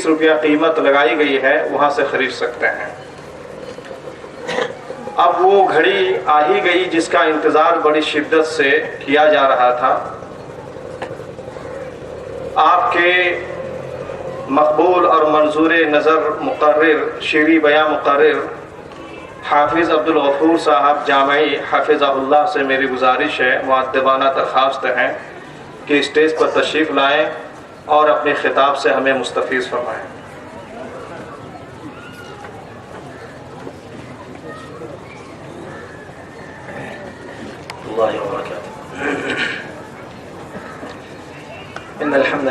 روپیہ قیمت لگائی گئی ہے وہاں سے خرید سکتے ہیں۔ اب وہ گھڑی آ ہی گئی جس کا انتظار بڑی شدت سے کیا جا رہا تھا۔ آپ کے مقبول اور منظور نظر مقرر، شیریں بیاں مقرر حافظ عبدالغفور صاحب جامعی حافظہ اللہ سے میری گزارش ہے، مؤدبانہ درخواست ہے کہ اسٹیج پر تشریف لائیں اور اپنے خطاب سے ہمیں مستفیض فرمائیں۔ اللہ وبرکاتہ۔ ان الحمد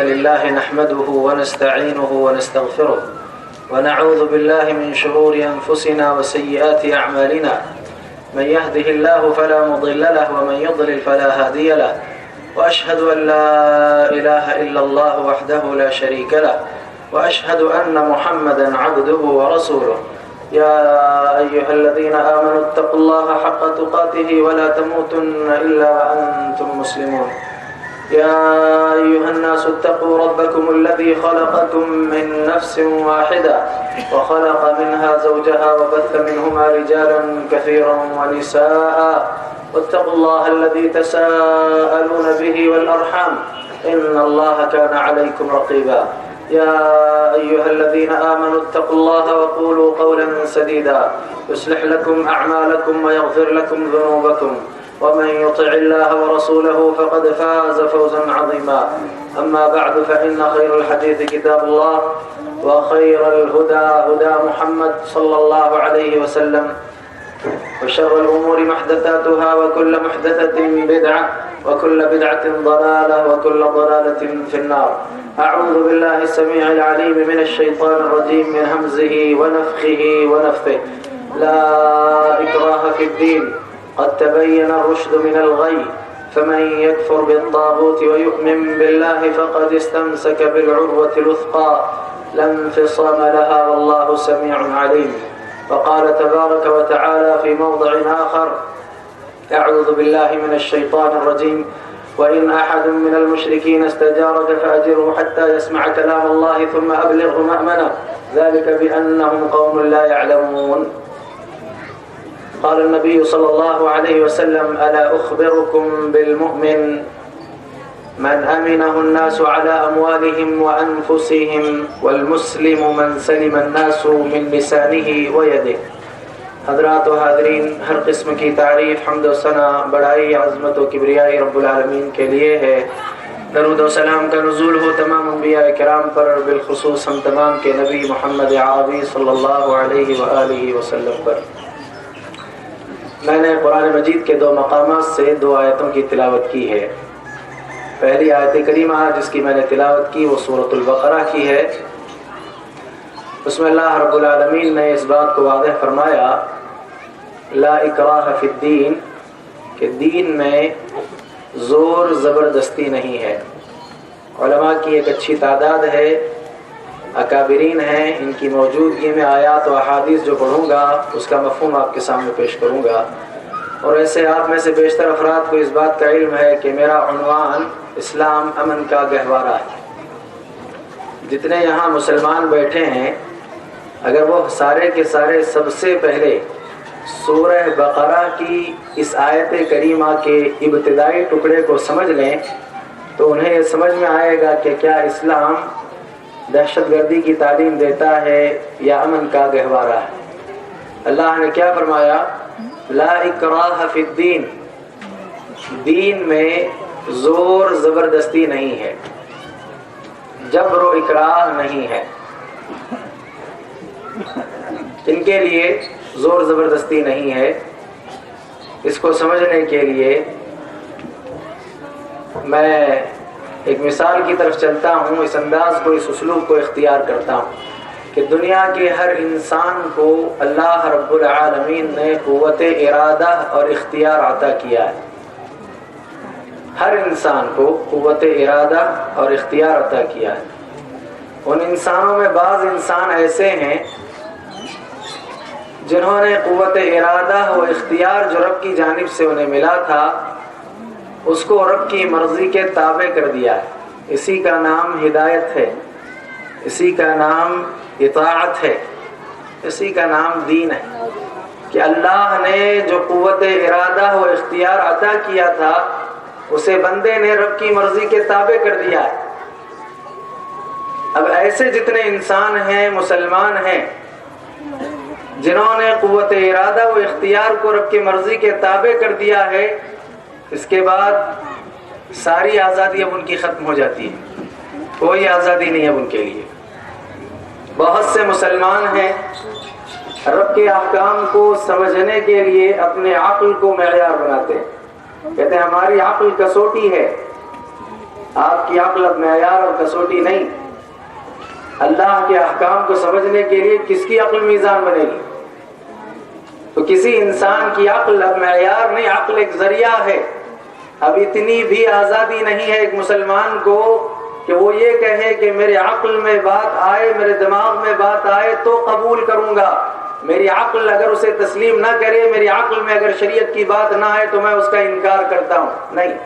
لله نحمده ونستعينه ونستغفره ونعوذ بالله من شرور انفسنا وسيئات اعمالنا، من يهده الله فلا مضل له ومن يضلل فلا هادي له، واشهد ان لا اله الا الله وحده لا شريك له، واشهد ان محمدا عبده ورسوله۔ يا أيها الذين آمنوا اتقوا الله حق تقاته ولا تموتن إلا وأنتم مسلمون۔ يا أيها الناس اتقوا ربكم الذي خلقكم من نفس واحدة وخلق منها زوجها وبث منهما رجالا كثيرا ونساء، واتقوا الله الذي تساءلون به والأرحام إن الله كان عليكم رقيبا۔ يا أيها الذين آمنوا اتقوا الله وقولوا قولا سديدا يصلح لكم أعمالكم ويغفر لكم ذنوبكم، ومن يطع الله ورسوله فقد فاز فوزا عظيما۔ أما بعد فإن خير الحديث كتاب الله، وخير الهدى هدى محمد صلى الله عليه وسلم، وشر الأمور محدثاتها وكل محدثة بدعة وكل بدعة ضلالة وكل ضلالة في النار۔ أعوذ بالله السميع العليم من الشيطان الرجيم من همزه ونفخه ونفثه۔ لا إكراه في الدين قد تبين الرشد من الغي، فمن يكفر بالطاغوت ويؤمن بالله فقد استمسك بالعروة الوثقى لا انفصام لها والله سميع عليم۔ وقال تبارك وتعالى في موضع آخر: أعوذ بالله من الشيطان الرجيم وإن أحد من المشركين استجارك فأجره حتى يسمع كلام الله ثم أبلغه مأمنه ذلك بأنهم قوم لا يعلمون۔ قال النبي صلى الله عليه وسلم: ألا أخبركم بالمؤمن من أمنه الناس على أموالهم وأنفسهم والمسلم من سلم الناس من لسانه ويده۔ حضرات و حاضرین، ہر قسم کی تعریف، حمد و ثنا، بڑائی، عظمت و کبریائی رب العالمین کے لیے ہے۔ درود و سلام کا نزول ہو تمام انبیاء کرام پر، بالخصوص ہم تمام کے نبی محمد عربی صلی اللہ علیہ وآلہ وسلم پر۔ میں نے قرآن مجید کے 2 مقامات سے 2 آیتوں کی تلاوت کی ہے۔ پہلی آیت کریمہ جس کی میں نے تلاوت کی وہ سورۃ البقرہ کی ہے۔ اس میں اللہ رب العالمین نے اس بات کو واضح فرمایا: لا اکراہ فی الدین، کہ دین میں زور زبردستی نہیں ہے۔ علماء کی ایک اچھی تعداد ہے، اکابرین ہیں، ان کی موجودگی میں آیات و احادیث جو پڑھوں گا اس کا مفہوم آپ کے سامنے پیش کروں گا۔ اور ایسے آپ میں سے بیشتر افراد کو اس بات کا علم ہے کہ میرا عنوان اسلام امن کا گہوارہ ہے۔ جتنے یہاں مسلمان بیٹھے ہیں، اگر وہ سارے کے سارے سب سے پہلے سورہ بقرہ کی اس آیت کریمہ کے ابتدائی ٹکڑے کو سمجھ لیں تو انہیں یہ سمجھ میں آئے گا کہ کیا اسلام دہشت گردی کی تعلیم دیتا ہے یا امن کا گہوارہ ہے۔ اللہ نے کیا فرمایا؟ لا اکراہ فی الدین، دین میں زور زبردستی نہیں ہے، جبر و اکراہ نہیں ہے۔ ان کے لیے زور زبردستی نہیں ہے۔ اس کو سمجھنے کے لیے میں ایک مثال کی طرف چلتا ہوں، اس انداز کو، اس اسلوب کو اختیار کرتا ہوں کہ دنیا کے ہر انسان کو اللہ رب العالمین نے قوت ارادہ اور اختیار عطا کیا ہے۔ ہر انسان کو قوت ارادہ اور اختیار عطا کیا ہے۔ ان انسانوں میں بعض انسان ایسے ہیں جنہوں نے قوت ارادہ و اختیار جو رب کی جانب سے انہیں ملا تھا اس کو رب کی مرضی کے تابع کر دیا ہے۔ اسی کا نام ہدایت ہے، اسی کا نام اطاعت ہے، اسی کا نام دین ہے کہ اللہ نے جو قوت ارادہ و اختیار عطا کیا تھا اسے بندے نے رب کی مرضی کے تابع کر دیا ہے۔ اب ایسے جتنے انسان ہیں، مسلمان ہیں، جنہوں نے قوت ارادہ و اختیار کو رب کی مرضی کے تابع کر دیا ہے، اس کے بعد ساری آزادی اب ان کی ختم ہو جاتی ہے، کوئی آزادی نہیں اب ان کے لیے۔ بہت سے مسلمان ہیں رب کے احکام کو سمجھنے کے لیے اپنے عقل کو معیار بناتے ہیں، کہتے ہیں ہماری عقل کسوٹی ہے۔ آپ کی عقل اب معیار اور کسوٹی نہیں۔ اللہ کے احکام کو سمجھنے کے لیے کس کی عقل میزان بنے گی؟ تو کسی انسان کی عقل اب معیار نہیں، عقل ایک ذریعہ ہے۔ اب اتنی بھی آزادی نہیں ہے ایک مسلمان کو کہ وہ یہ کہے کہ میرے عقل میں بات آئے، میرے دماغ میں بات آئے تو قبول کروں گا، میری عقل اگر اسے تسلیم نہ کرے، میری عقل میں اگر شریعت کی بات نہ آئے تو میں اس کا انکار کرتا ہوں۔ نہیں،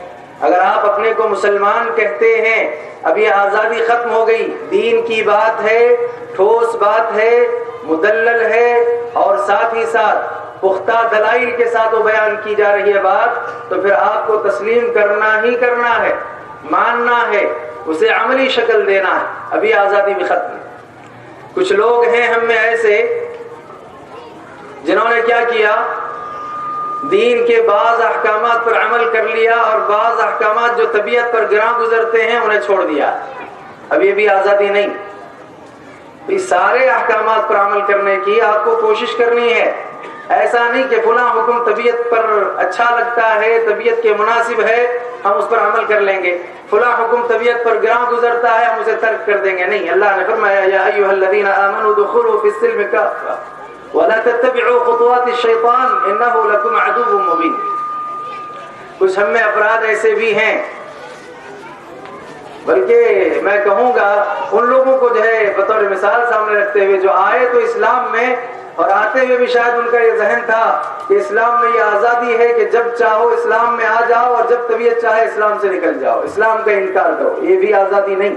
اگر آپ اپنے کو مسلمان کہتے ہیں، اب یہ آزادی ختم ہو گئی، دین کی بات ہے، ٹھوس بات ہے، مدلل ہے، اور ساتھ ہی ساتھ پختہ دلائل کے ساتھ وہ بیان کی جا رہی ہے بات، تو پھر آپ کو تسلیم کرنا ہی کرنا ہے، ماننا ہے، اسے عملی شکل دینا ہے۔ ابھی آزادی بھی ختم ہے۔ کچھ لوگ ہیں ہم میں ایسے جنہوں نے کیا کیا، دین کے بعض احکامات پر عمل کر لیا اور بعض احکامات جو طبیعت پر گراں گزرتے ہیں انہیں چھوڑ دیا۔ اب یہ بھی آزادی نہیں۔ اس سارے احکامات پر عمل کرنے کی آپ کو کوشش کرنی ہے۔ ایسا نہیں کہ فلاں حکم طبیعت پر اچھا لگتا ہے، طبیعت کے مناسب ہے، ہم اس پر عمل کر لیں گے، فلاں حکم طبیعت پر گراں گزرتا ہے، ہم اسے ترک کر دیں گے۔ نہیں، اللہ نے فرمایا یا ایھا الذین آمنوا ادخلوا فی السلم کافۃ ولا تتبعوا خطوات الشیطان انہ لکم عدو مبین۔ کچھ ہم میں افراد ایسے بھی ہیں، بلکہ میں کہوں گا ان لوگوں کو جو ہے بطور مثال سامنے رکھتے ہوئے جو آئے تو اسلام میں، اور آتے ہوئے بھی شاید ان کا یہ ذہن تھا کہ اسلام میں یہ آزادی ہے کہ جب چاہو اسلام میں آ جاؤ اور جب طبیعت چاہے اسلام سے نکل جاؤ، اسلام کا انکار کرو، یہ بھی آزادی نہیں۔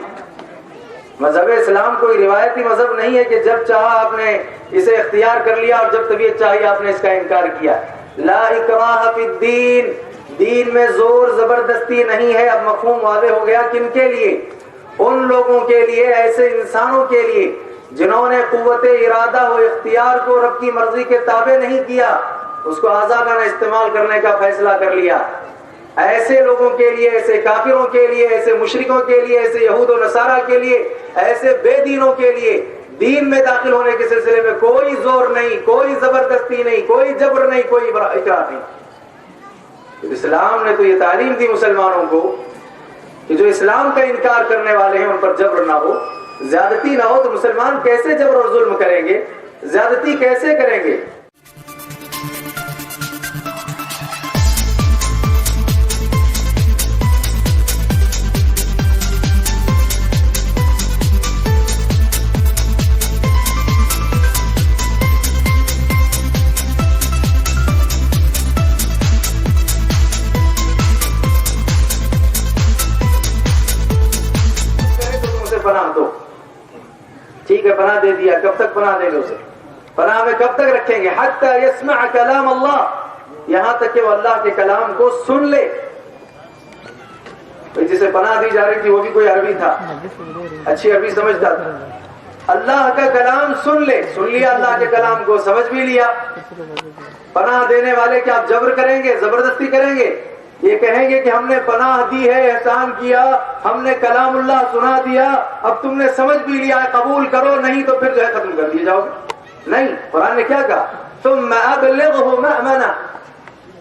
مذہب اسلام کوئی روایتی مذہب نہیں ہے کہ جب چاہا آپ نے اسے اختیار کر لیا اور جب طبیعت چاہی آپ نے اس کا انکار کیا۔ لا اکراہ فی الدین، دین میں زور زبردستی نہیں ہے۔ اب مفہوم واضح ہو گیا کن کے لیے؟ ان لوگوں کے لیے، ایسے انسانوں کے لیے جنہوں نے قوت ارادہ و اختیار کو رب کی مرضی کے تابع نہیں کیا، اس کو آزادانہ استعمال کرنے کا فیصلہ کر لیا۔ ایسے لوگوں کے لیے، ایسے کافروں کے لیے، ایسے مشرکوں کے لیے، ایسے یہود و نصارہ کے لیے، ایسے بے دینوں کے لیے دین میں داخل ہونے کے سلسلے میں کوئی زور نہیں، کوئی زبردستی نہیں، کوئی جبر نہیں، کوئی اکراہ نہیں۔ اسلام نے تو یہ تعلیم دی مسلمانوں کو کہ جو اسلام کا انکار کرنے والے ہیں ان پر جبر نہ ہو، زیادتی نہ ہو۔ تو مسلمان کیسے جبر اور ظلم کریں گے؟ زیادتی کیسے کریں گے؟ پناہ دو، ٹھیک ہے، پناہ دے دیا، کب تک پناہ دیں گے اسے؟ پناہ میں کب تک رکھیں گے؟ حتی یسمع کلام اللہ، یہاں تک کہ وہ اللہ کے کلام کو سن لے۔ جسے پناہ دی جا رہی تھی وہ بھی کوئی عربی تھا، اچھی عربی سمجھتا تھا۔ اللہ کا کلام سن لے، سن لیا اللہ کے کلام کو، سمجھ بھی لیا۔ پناہ دینے والے کیا آپ جبر کریں گے، زبردستی کریں گے؟ یہ کہیں گے کہ ہم نے پناہ دی ہے، احسان کیا، ہم نے کلام اللہ سنا دیا، اب تم نے سمجھ بھی لیا ہے، قبول کرو، نہیں تو پھر جو ہے ختم کر دیے جاؤ گے۔ نہیں، قرآن نے کیا کہا؟ ثم ابلغه مأمنہ۔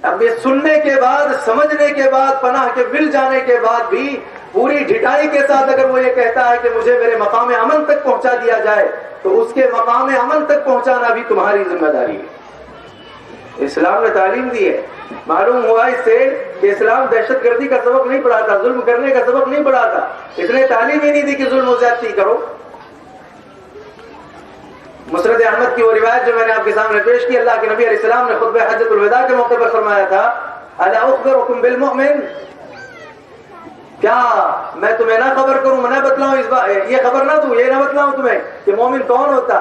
اب یہ سننے کے بعد، سمجھنے کے بعد، پناہ کے مل جانے کے بعد بھی پوری ڈھٹائی کے ساتھ اگر وہ یہ کہتا ہے کہ مجھے میرے مقام امن تک پہنچا دیا جائے، تو اس کے مقام امن تک پہنچانا بھی تمہاری ذمہ داری ہے۔ اسلام نے تعلیم دی ہے۔ معلوم ہوا اس سے کہ اسلام دہشت گردی کا سبق نہیں پڑھاتا، ظلم کرنے کا سبق نہیں پڑھاتا، اس نے تعلیم ہی نہیں دی کہ ظلم و زیادتی کرو۔ مسند احمد کی وہ روایت جو میں نے آپ کے سامنے پیش کی، اللہ کے نبی علیہ السلام نے خطبہ حجۃ الوداع کے موقع پر فرمایا تھا، الا اخبرکم بالمؤمن، کیا میں تمہیں نہ خبر کروں، میں نہ بتلاؤں اس بات، یہ خبر نہ دوں، یہ نہ بتلاؤں تمہیں کہ مومن کون ہوتا؟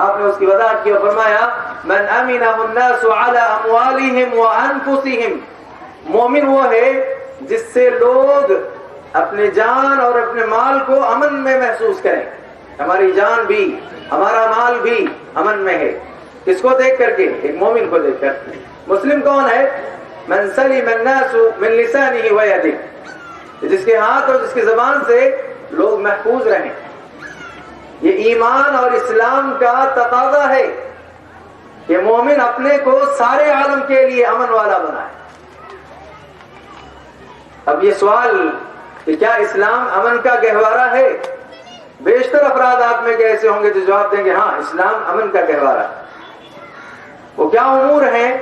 آپ نے اس کی وضاحت کی اور فرمایا من امنہ الناس علی اموالہم وانفسہم، مومن وہ ہے جس سے لوگ اپنے جان اور اپنے مال کو امن میں محسوس کریں. ہماری جان بھی ہمارا مال بھی امن میں ہے. کس کو دیکھ کر کے؟ ایک مومن کو دیکھ کر. مسلم کون ہے؟ من سلم الناس من لسانہ ویدہ، جس کے ہاتھ اور جس کی زبان سے لوگ محفوظ رہیں. یہ ایمان اور اسلام کا تقاضا ہے کہ مومن اپنے کو سارے عالم کے لیے امن والا بنائے. اب یہ سوال کہ کیا اسلام امن کا گہوارہ ہے؟ بیشتر افراد آپ میں ایسے ہوں گے جو جواب دیں گے ہاں اسلام امن کا گہوارہ. وہ کیا امور ہیں،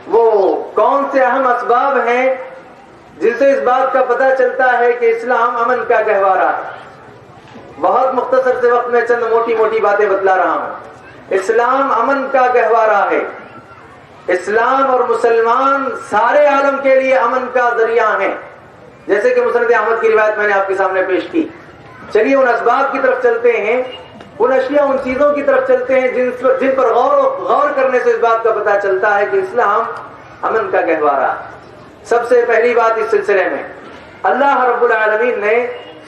وہ کون سے اہم اسباب ہیں جن سے اس بات کا پتہ چلتا ہے کہ اسلام امن کا گہوارہ ہے؟ بہت مختصر سے وقت میں چند موٹی موٹی باتیں بتلا رہا ہوں. اسلام امن کا گہوارہ ہے. اسلام اور مسلمان سارے عالم کے لیے امن کا ذریعہ ہیں، جیسے کہ مسند احمد کی روایت میں نے آپ کے سامنے پیش کی. چلیے ان اسباب کی طرف چلتے ہیں، ان اشیاء ان چیزوں کی طرف چلتے ہیں جن پر غور کرنے سے اس بات کا پتہ چلتا ہے کہ اسلام امن کا گہوارہ. سب سے پہلی بات اس سلسلے میں اللہ رب العالمین نے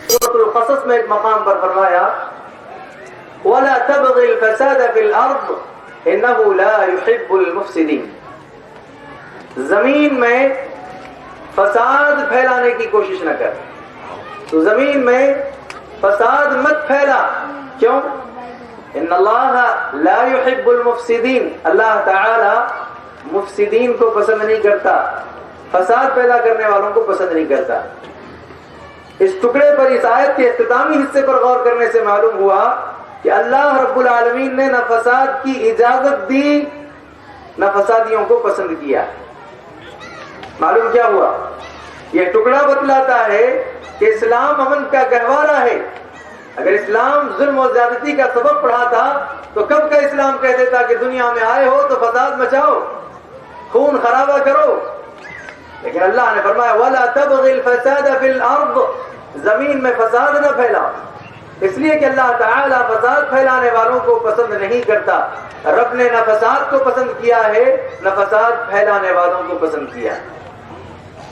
سورۃ القصص میں ایک مقام پر فرمایا وَلَا تَبْغِ الْفَسَادَ فِي الْأَرْضِ إِنَّهُ لَا يُحِبُّ الْمُفْسِدِينَ. زمین میں فساد پھیلانے کی کوشش نہ کر. تو زمین میں فساد مت پھیلا. کیوں؟ ان اللہ لا يحب المفسدین، اللہ تعالی مفسدین کو پسند نہیں کرتا، فساد پیدا کرنے والوں کو پسند نہیں کرتا. اس ٹکڑے پر، اس آیت کے اختتامی حصے پر غور کرنے سے معلوم ہوا کہ اللہ رب العالمین نے نہ فساد کی اجازت دی نہ فسادیوں کو پسند کیا. معلوم کیا ہوا؟ یہ ٹکڑا بتلاتا ہے کہ اسلام امن کا گہوارہ ہے. اگر اسلام ظلم و زیادتی کا سبب پڑھا تھا تو کب کا اسلام کہہ دیتا کہ دنیا میں آئے ہو تو فساد مچاؤ، خون خرابہ کرو. لیکن اللہ نے فرمایا وَلَا تَبْغِ الْفَسَادَ فِي الْأَرْضِ، زمین میں فساد نہ پھیلاؤ. اس لیے کہ اللہ تعالیٰ فساد پھیلانے والوں کو پسند نہیں کرتا. رب نے نہ فساد کو پسند کیا ہے نہ فساد پھیلانے والوں کو پسند کیا.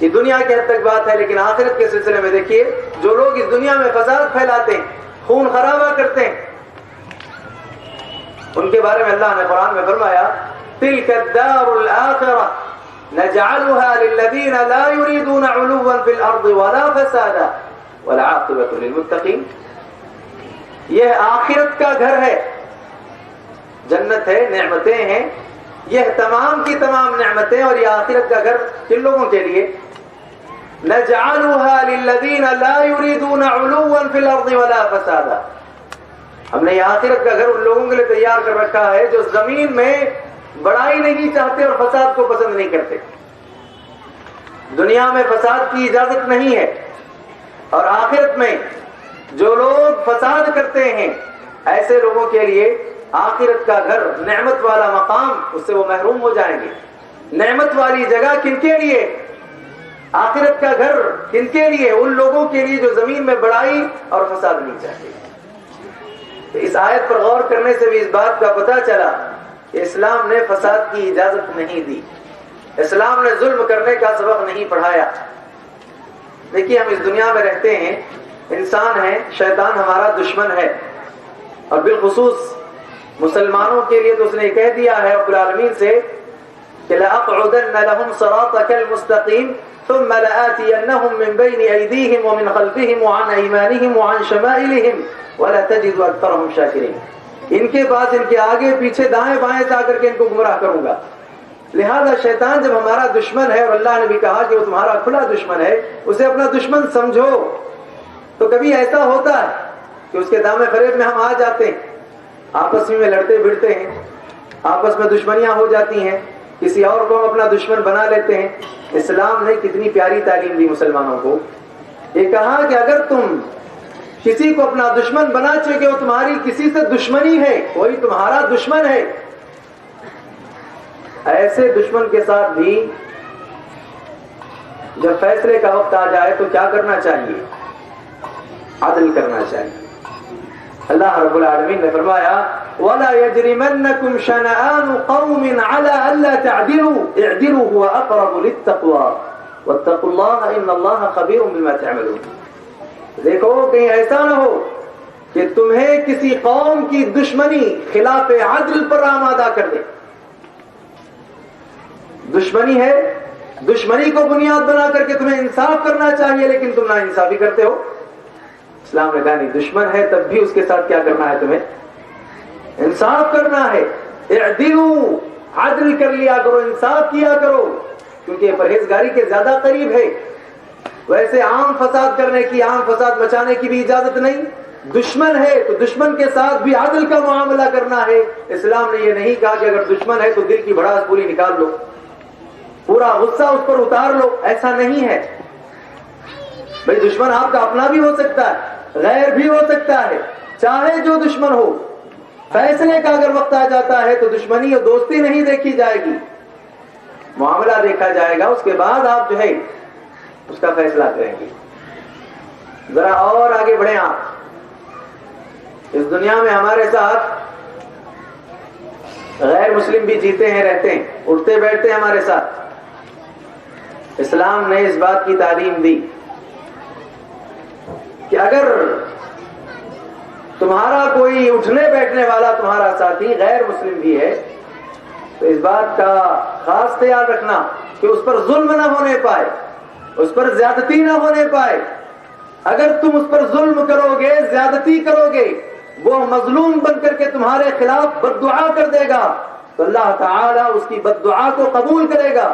یہ دنیا کی حد تک بات ہے، لیکن آخرت کے سلسلے میں دیکھیے جو لوگ اس دنیا میں فساد پھیلاتے ہیں، خون خرابہ کرتے ہیں، ان کے بارے میں اللہ نے قرآن میں فرمایا تِلْكَ الدَّارُ الْآخِرَةُ نَجْعَلُهَا لِلَّذِينَ لَا يُرِيدُونَ عُلُوًّا فِي الْأَرْضِ وَلَا فَسَادًا وَالْعَاقِبَةُ لِلْمُتَّقِينَ. یہ آخرت کا گھر ہے، جنت ہے، نعمتیں ہیں. یہ تمام کی تمام نعمتیں اور یہ آخرت کا گھر کن لوگوں کے لیے؟ نَجْعَلُهَا لِلَّذِينَ لَا يُرِيدُونَ عُلُوًّا فِي الْأَرْضِ وَلَا فَسَادًا. ہم نے یہ آخرت کا گھر ان لوگوں کے لیے تیار کر رکھا ہے جو زمین میں بڑائی نہیں چاہتے اور فساد کو پسند نہیں کرتے. دنیا میں فساد کی اجازت نہیں ہے، اور آخرت میں جو لوگ فساد کرتے ہیں ایسے لوگوں کے لیے آخرت کا گھر، نعمت والا مقام، اس سے وہ محروم ہو جائیں گے. نعمت والی جگہ کن کے لیے؟ آخرت کا گھر کن کے لیے؟ ان لوگوں کے لیے جو زمین میں بڑائی اور فساد نہیں چاہتے. اس آیت پر غور کرنے سے بھی اس بات کا پتہ چلا کہ اسلام نے فساد کی اجازت نہیں دی، اسلام نے ظلم کرنے کا سبق نہیں پڑھایا. دیکھیے ہم اس دنیا میں رہتے ہیں، انسان ہیں، شیطان ہمارا دشمن ہے، اور بالخصوص مسلمانوں کے لیے تو اس نے کہہ دیا ہے رب العالمین سے کہ لَأَقْعُدَنَّ لَهُمْ صِرَاطَكَ الْمُسْتَقِيمَ ثُمَّ لَآتِيَنَّهُمْ مِنْ بَيْنِ أَيْدِيهِمْ وَمِنْ خَلْفِهِمْ وَعَنْ أَيْمَانِهِمْ وَعَنْ شَمَائِلِهِمْ وَلَا تَجِدُ أَكْثَرَهُمْ شَاكِرِينَ. ان کے پاس، ان کے آگے پیچھے دائیں بائیں سے آ کر کے ان کو گمراہ کروں گا. لہذا شیطان جب ہمارا دشمن ہے، اور اللہ نے بھی کہا کہ وہ تمہارا کھلا دشمن ہے، اسے اپنا دشمن سمجھو. تو کبھی ایسا ہوتا ہے کہ اس کے دامن فریب میں ہم آ جاتے ہیں، آپس میں لڑتے بھڑتے ہیں، آپس میں دشمنیاں ہو جاتی ہیں، کسی اور کو ہم اپنا دشمن بنا لیتے ہیں. اسلام نے کتنی پیاری تعلیم دی مسلمانوں کو. یہ کہا کہ اگر تم کسی کو اپنا دشمن بنا چکے ہو، تمہاری کسی سے دشمنی ہے، کوئی تمہارا دشمن ہے، ایسے دشمن کے ساتھ بھی جب فیصلے کا وقت آ جائے تو کیا کرنا چاہیے؟ عدل کرنا چاہیے. اللہ رب العالمین نے فرمایا وَلَا يَجْرِمَنَّكُمْ شَنَآنُ قَوْمٍ عَلَىٰ أَلَّا تَعْدِلُوا اعْدِلُوا هُوَ أَقْرَبُ لِلتَّقْوَىٰ وَاتَّقُوا اللَّهَ إِنَّ اللَّهَ خَبِيرٌ بِمَا تَعْمَلُونَ. دیکھو کہیں ایسا نہ ہو کہ تمہیں کسی قوم کی دشمنی خلاف عدل پر آمادہ کر دے. دشمنی ہے، دشمنی کو بنیاد بنا کر کے تمہیں انصاف کرنا چاہیے لیکن تم نا انصافی کرتے ہو. اسلام نے کہا نہیں، دشمن ہے تب بھی اس کے ساتھ کیا کرنا ہے؟ تمہیں انصاف کرنا ہے. اعدلوا، عدل کر لیا کرو، انصاف کیا کرو، کیونکہ یہ پرہیزگاری کے زیادہ قریب ہے. ویسے عام فساد کرنے کی، عام فساد مچانے کی بھی اجازت نہیں. دشمن ہے تو دشمن کے ساتھ بھی عدل کا معاملہ کرنا ہے. اسلام نے یہ نہیں کہا کہ اگر دشمن ہے تو دل کی بھڑاس پوری نکال لو، پورا غصہ اس پر اتار لو. ایسا نہیں ہے بھائی. دشمن آپ کا اپنا بھی ہو سکتا ہے، غیر بھی ہو سکتا ہے، چاہے جو دشمن ہو. فیصلے کا اگر وقت آ جاتا ہے تو دشمنی اور دوستی نہیں دیکھی جائے گی، معاملہ دیکھا جائے گا. اس کے بعد آپ جو ہے اس کا فیصلہ کریں گے. ذرا اور آگے بڑھیں. آپ اس دنیا میں ہمارے ساتھ غیر مسلم بھی جیتے ہیں، رہتے ہیں، اٹھتے بیٹھتے ہیں ہمارے ساتھ. اسلام نے اس بات کی تعلیم دی کہ اگر تمہارا کوئی اٹھنے بیٹھنے والا تمہارا ساتھی غیر مسلم بھی ہے تو اس بات کا خاص خیال رکھنا کہ اس پر ظلم نہ ہونے پائے، اس پر زیادتی نہ ہونے پائے. اگر تم اس پر ظلم کرو گے، زیادتی کرو گے، وہ مظلوم بن کر کے تمہارے خلاف بد دعا کر دے گا تو اللہ تعالیٰ اس کی بد دعا کو قبول کرے گا.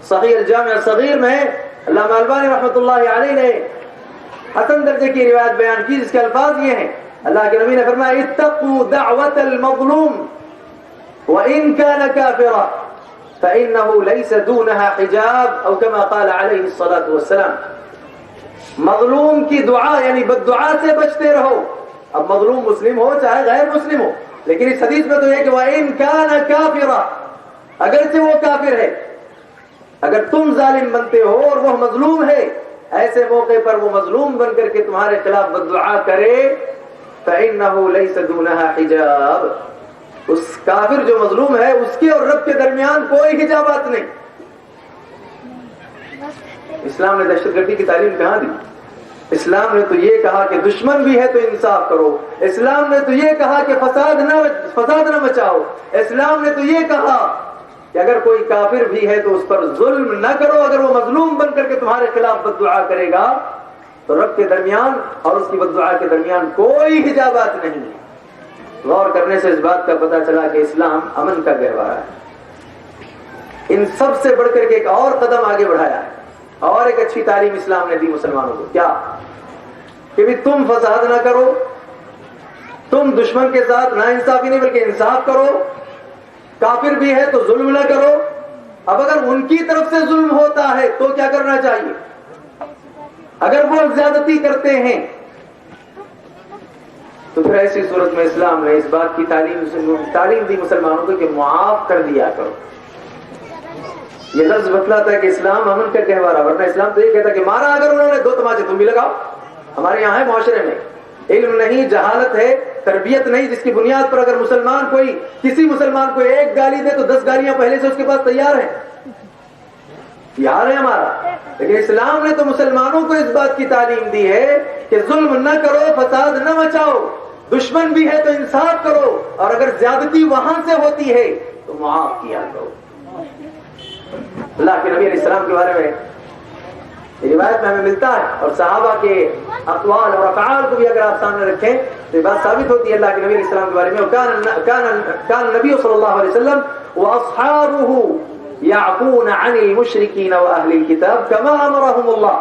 صحیح الجامع صغیر میں علامہ البانی رحمۃ اللہ علیہ نے حسن درجے کی روایت بیان کی جس کے الفاظ یہ ہیں. اللہ کے نبی نے فرمایا اتقوا دعوت المظلوم وان كان كافرا فانه ليس دونها حجاب او كما قال عليه الصلاة والسلام. مظلوم کی دعا یعنی بد دعا سے بچتے رہو. اب مظلوم مسلم ہو چاہے غیر مسلم ہو، لیکن اس حدیث میں تو یہ کہ وَإِن كَانَ كَافِرًا، اگرچہ وہ کافر ہے، اگر تم ظالم بنتے ہو اور وہ مظلوم ہے، ایسے موقع پر وہ مظلوم بن کر کے تمہارے خلاف بد دعا کرے فَإِنَّهُ لَيْسَ دُونَهَا حِجَابٌ، اس کافر جو مظلوم ہے اس کے اور رب کے درمیان کوئی حجابات نہیں. اسلام نے دہشت گردی کی تعلیم کہاں دی؟ اسلام نے تو یہ کہا کہ دشمن بھی ہے تو انصاف کرو. اسلام نے تو یہ کہا کہ فساد نہ مچاؤ. اسلام نے تو یہ کہا کہ اگر کوئی کافر بھی ہے تو اس پر ظلم نہ کرو. اگر وہ مظلوم بن کر کے تمہارے خلاف بد دعا کرے گا تو رب کے درمیان اور اس کی بد دعا کے درمیان کوئی حجابات نہیں ہے. غور کرنے سے اس بات کا پتہ چلا کہ اسلام امن کا گہوارہ ہے. ان سب سے بڑھ کر کے ایک اور قدم آگے بڑھایا ہے اور ایک اچھی تعلیم اسلام نے دی مسلمانوں کو. کیا کہ بھی تم فساد نہ کرو، تم دشمن کے ساتھ نا انصافی نہیں بلکہ انصاف کرو. کافر بھی ہے تو ظلم نہ کرو. اب اگر ان کی طرف سے ظلم ہوتا ہے تو کیا کرنا چاہیے؟ اگر وہ زیادتی کرتے ہیں تو پھر ایسی صورت میں اسلام نے اس بات کی تعلیم دی مسلمانوں کو کہ معاف کر دیا کرو. یہ لفظ بتلاتا ہے کہ اسلام امن کا گہوارہ، ورنہ اسلام تو یہ کہتا ہے کہ مارا اگر انہوں نے 2 تماچے تم بھی لگاؤ. ہمارے یہاں ہے معاشرے میں علم نہیں، جہالت ہے، تربیت نہیں، جس کی بنیاد پر اگر مسلمان کسی مسلمان کو 1 گالی دے تو 10 گالیاں پہلے سے اس کے پاس تیار ہیں. یہ حال ہے ہمارا. لیکن اسلام نے تو مسلمانوں کو اس بات کی تعلیم دی ہے کہ ظلم نہ کرو، فساد نہ مچاؤ، دشمن بھی ہے تو انصاف کرو، اور اگر زیادتی وہاں سے ہوتی ہے تو معاف کیا کرو. اللہ کے نبی علیہ السلام کے بارے میں روایت میں ہمیں ملتا ہے اور صحابہ کے اقوال اور افعال کو بھی اگر آپ سامنے رکھیں تو یہ بات ثابت ہوتی ہے اللہ کے نبی علیہ السلام کے بارے میں. كان النبي صلی اللہ علیہ وسلم واصحابه يعفون عن المشركين واهل الكتاب كما امرهم الله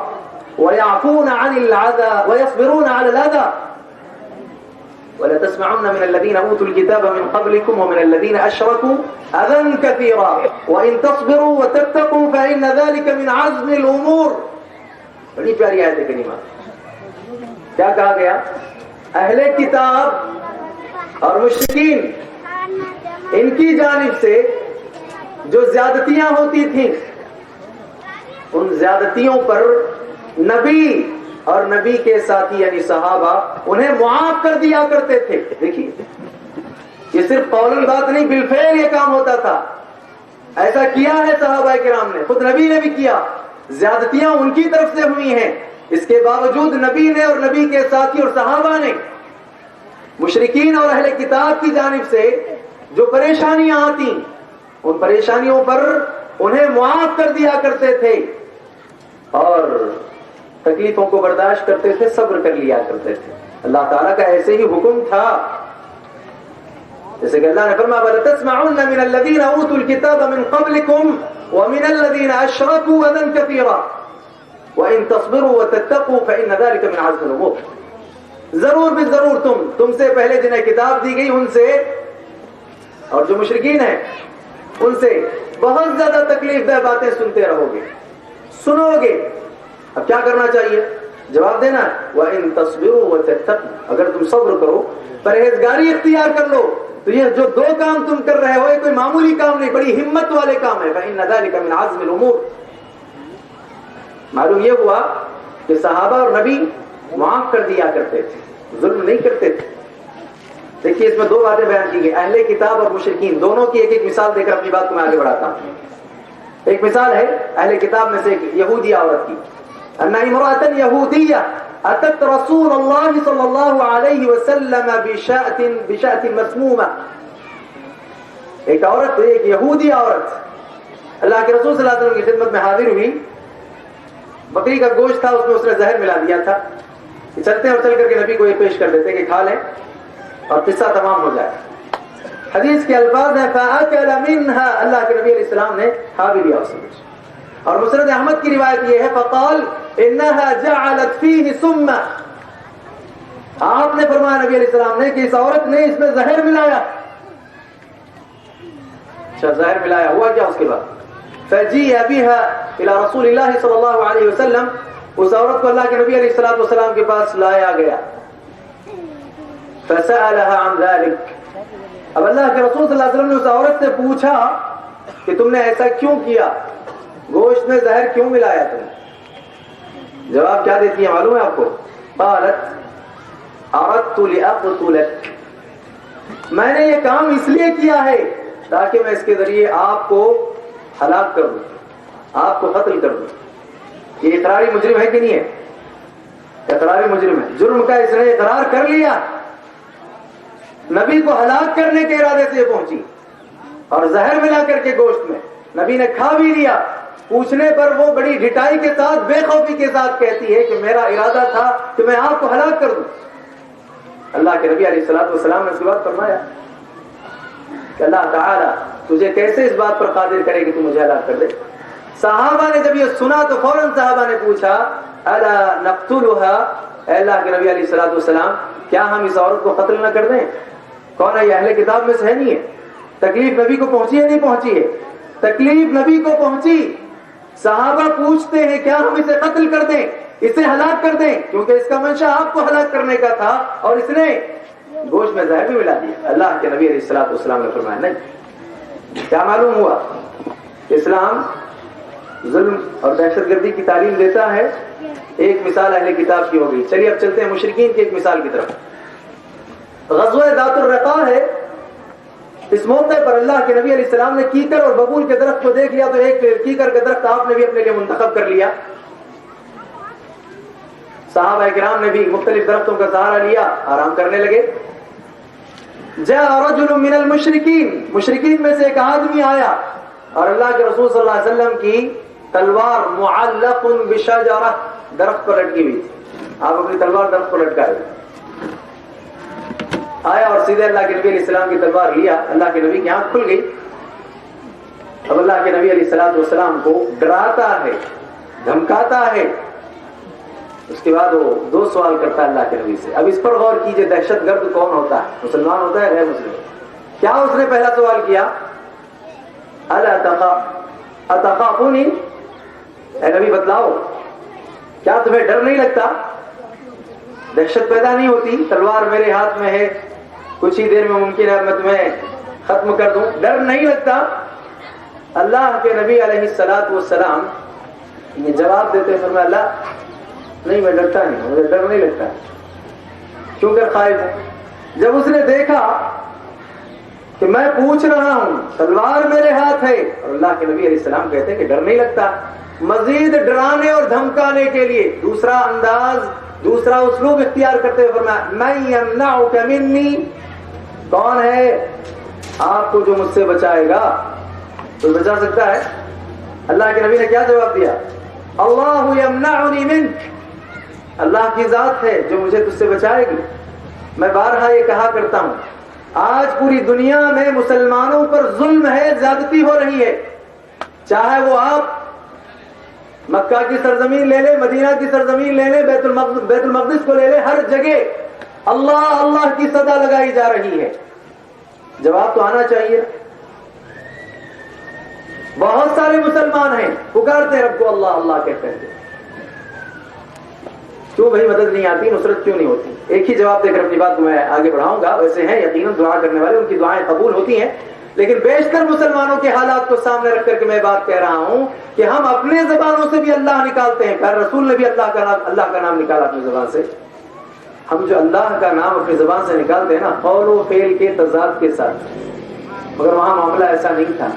ويعفون عن العذى ويصبرون على الاذى ولا تسمعن من الذين اوتوا الكتاب من قبلكم ومن الذين اشركوا اذى كثيرا وان تصبروا وتتقوا فان ذلك من عزم الامور. بڑی پیاری آیت کریمہ. کیا کہا گیا؟ اہل کتاب اور مشرکین ان کی جانب سے جو زیادتیاں ہوتی تھیں ان زیادتیوں پر نبی اور نبی کے ساتھی یعنی صحابہ انہیں معاف کر دیا کرتے تھے. دیکھیے یہ صرف قولاً بات نہیں، بالفعل یہ کام ہوتا تھا. ایسا کیا ہے صحابہ کرام نے، خود نبی نے بھی کیا. زیادتیاں ان کی طرف سے ہوئی ہیں، اس کے باوجود نبی نے اور نبی کے ساتھی اور صحابہ نے مشرکین اور اہل کتاب کی جانب سے جو پریشانیاں آتی ان پریشانیوں پر انہیں معاف کر دیا کرتے تھے اور تکلیفوں کو برداشت کرتے تھے، صبر کر لیا کرتے تھے. اللہ تعالیٰ کا ایسے ہی حکم تھا، جیسے کہ اللہ نے فرمایا وَلَتَسْمَعُنَّ مِنَ الَّذِينَ أُوتُوا الْكِتَابَ مِنْ قَبْلِكُمْ وَمِنَ الَّذِينَ أَشْرَكُوا أَذًى كَثِيرًا وَإِن تَصْبِرُوا وَتَتَّقُوا فَإِنَّ ذَلِكَ مِنْ عَزْمِ الْأُمُورِ. ضرور بھی ضرور تم سے پہلے جنہیں کتاب دی گئی ان سے اور جو مشرکین ہیں ان سے بہت زیادہ تکلیف دہ باتیں سنتے رہو گے، سنو گے. اب کیا کرنا چاہیے؟ جواب دینا ہے وَإِن تَصْبِرُوا وَتَتَّقُوا، اگر تم صبر کرو، پرہیزگاری اختیار کر لو تو یہ جو دو کام تم کر رہے ہو یہ کوئی معمولی کام نہیں، بڑی ہمت والے کام ہے. فَإِنَّ ذَلِكَ مِنْ عَزْمِ الْأُمُورِ. معلوم یہ ہوا کہ صحابہ اور نبی معاف کر دیا کرتے تھے، ظلم نہیں کرتے تھے. دیکھیے اس میں دو باتیں بیان کی گئی، اہل کتاب اور مشرکین دونوں کی ایک ایک مثال دے کر اپنی بات کو میں آگے بڑھاتا ہوں. ایک مثال ہے اہل کتاب میں سے ایک یہودی عورت کی. ان امرأة یہودیہ اتت رسول اللہ صلی اللہ علیہ وسلم بشأة مسمومہ. ایک عورت، ایک یہودی عورت اللہ کے رسول صلی اللہ علیہ وسلم کی خدمت میں حاضر ہوئی. بکری کا گوشت تھا، اس میں اس نے زہر ملا دیا تھا. چلتے اور چل کر کے نبی کو یہ پیش کر دیتے کہ کھا لیں اور قصہ تمام ہو جائے. حدیث کے الفاظ ہیں فَأَكَلَ مِنْهَا، اللہ کے نبی علیہ السلام نے کھا بھی لیا اسے. اور مسند احمد کی روایت یہ ہے فقال انها جعلت فيه سما، آپ نے فرمایا نبی علیہ السلام نے کہ اس عورت نے اس میں زہر ملایا. اچھا زہر ملایا، ہوا کیا اس کے بعد؟ فجيء بها الى رسول اللہ صلی اللہ علیہ وسلم، اس عورت کو اللہ کے نبی علیہ الصلوۃ والسلام کے پاس لایا گیا. فسألها عن ذلك، اب اللہ کے رسول صلی اللہ علیہ وسلم نے اس عورت سے پوچھا کہ تم نے ایسا کیوں کیا، گوشت میں زہر کیوں ملایا تم نے؟ جواب کیا دیتی ہے معلوم ہے آپ کو؟ قالت اردت لأقتلک، میں نے یہ کام اس لیے کیا ہے تاکہ میں اس کے ذریعے آپ کو ہلاک کر دوں، آپ کو قتل کر دوں. یہ اقراری مجرم ہے کہ نہیں ہے؟ اقراری مجرم ہے. جرم کا اس نے اقرار کر لیا، نبی کو ہلاک کرنے کے ارادے سے یہ پہنچی اور زہر ملا کر کے گوشت میں نبی نے کھا بھی لیا. پوچھنے پر وہ بڑی ڈٹائی کے ساتھ، بے خوفی کے ساتھ کہتی ہے کہ میرا ارادہ تھا کہ میں آپ کو ہلاک کر دوں. اللہ کے نبی علیہ الصلوۃ والسلام نے اس کے بعد فرمایا کہ اللہ تعالیٰ تجھے کیسے اس بات پر قادر کرے کہ تو مجھے ہلاک کر دے. صحابہ نے جب یہ سنا تو فوراً صحابہ نے پوچھا الا نقتلها، اے اللہ کے نبی علیہ الصلوۃ والسلام کیا ہم اس عورت کو قتل نہ کر دیں؟ کون ہے یہ؟ اہل کتاب میں سے ہے نہیں ہے. تکلیف نبی کو پہنچی ہے نہیں پہنچی ہے؟ تکلیف نبی کو پہنچی. صحابہ پوچھتے ہیں کیا ہم اسے قتل کر دیں، اسے ہلاک کر دیں، کیونکہ اس کا منشا آپ کو ہلاک کرنے کا تھا اور اس نے گوشت میں زہر بھی ملا دیا. اللہ کے نبی علیہ الصلوۃ والسلام نے فرمایا نہیں. کیا معلوم ہوا؟ اسلام ظلم اور دہشت گردی کی تعلیم دیتا ہے. ایک مثال اہل کتاب کی ہو گئی. چلیے اب چلتے ہیں مشرکین کی ایک مثال کی طرف. غزوہ ذات الرقاع ہے. اس موقع پر اللہ کے نبی علیہ السلام نے کیکر اور ببول کے درخت کو دیکھ لیا تو ایک کیکر کا درخت آپ نے بھی اپنے لیے منتخب کر لیا. صحابہ کرام نے بھی مختلف درختوں کا سہارا لیا، آرام کرنے لگے. جاء رجل من المشرکین، مشرکین میں سے ایک آدمی آیا اور اللہ کے رسول صلی اللہ علیہ وسلم کی تلوار معلق بشجرہ، درخت پر لٹکی ہوئی تھی. آپ اپنی تلوار درخت پر لٹکائے آیا اور سیدھے اللہ کے نبی علیہ السلام کی تلوار لیا. اللہ کے نبی کی آنکھ کھل گئی. اب اللہ کے نبی علیہ السلام کو ڈراتا ہے، دھمکاتا ہے. اس کے بعد وہ دو سوال کرتا ہے اللہ کے نبی سے. اب اس پر غور کیجئے، دہشت گرد کون ہوتا ہے؟ مسلمان ہوتا ہے غیر مسلم؟ کیا اس نے پہلا سوال کیا؟ اتخافونی، اے نبی بتلاؤ کیا تمہیں ڈر نہیں لگتا؟ دہشت پیدا نہیں ہوتی؟ تلوار میرے ہاتھ میں ہے، کچھ ہی دیر میں ممکن ہے میں تمہیں ختم کر دوں، ڈر نہیں لگتا؟ اللہ کے نبی علیہ الصلوۃ والسلام یہ جواب دیتے فرمایا اللہ نہیں میں ڈرتا نہیں ہوں، مجھے ڈر نہیں لگتا کیوں کر خائف ہوں۔ جب اس نے دیکھا کہ میں پوچھ رہا ہوں، تلوار میرے ہاتھ ہے، اور اللہ کے نبی علیہ السلام کہتے ہیں کہ ڈر نہیں لگتا، مزید ڈرانے اور دھمکانے کے لیے دوسرا انداز، دوسرا اسلوب اختیار کرتے ہوئے فرمایا من یمنعک منی، کون ہے آپ کو جو مجھ سے بچائے گا؟ کوئی بچا سکتا ہے؟ اللہ کے نبی نے کیا جواب دیا؟ اللہ یمنعنی منک، اللہ کی ذات ہے جو مجھے تجھ سے بچائے گی۔ میں بارہا یہ کہا کرتا ہوں، آج پوری دنیا میں مسلمانوں پر ظلم ہے، زیادتی ہو رہی ہے، چاہے وہ آپ مکہ کی سرزمین لے لیں، مدینہ کی سرزمین لے لیں، بیت المقدس کو لے لیں، ہر جگہ اللہ اللہ کی صدا لگائی جا رہی ہے۔ جواب تو آنا چاہیے۔ بہت سارے مسلمان ہیں پکارتے ہیں رب کو، اللہ اللہ کہتے ہیں، کیوں بھائی مدد نہیں آتی، نصرت کیوں نہیں ہوتی؟ ایک ہی جواب دے کر اپنی بات کو میں آگے بڑھاؤں گا۔ ویسے ہیں یقیناً دعا کرنے والے، ان کی دعائیں قبول ہوتی ہیں، لیکن بیشتر مسلمانوں کے حالات کو سامنے رکھ کر کے میں بات کہہ رہا ہوں کہ ہم اپنے زبانوں سے بھی اللہ نکالتے ہیں، پھر رسول نے بھی اللہ کا نام نکالا اپنی زبان سے۔ ہم جو اللہ کا نام اپنی زبان سے نکالتے ہیں نا، قول و فعل کے تضاد کے ساتھ، مگر وہاں معاملہ ایسا نہیں تھا،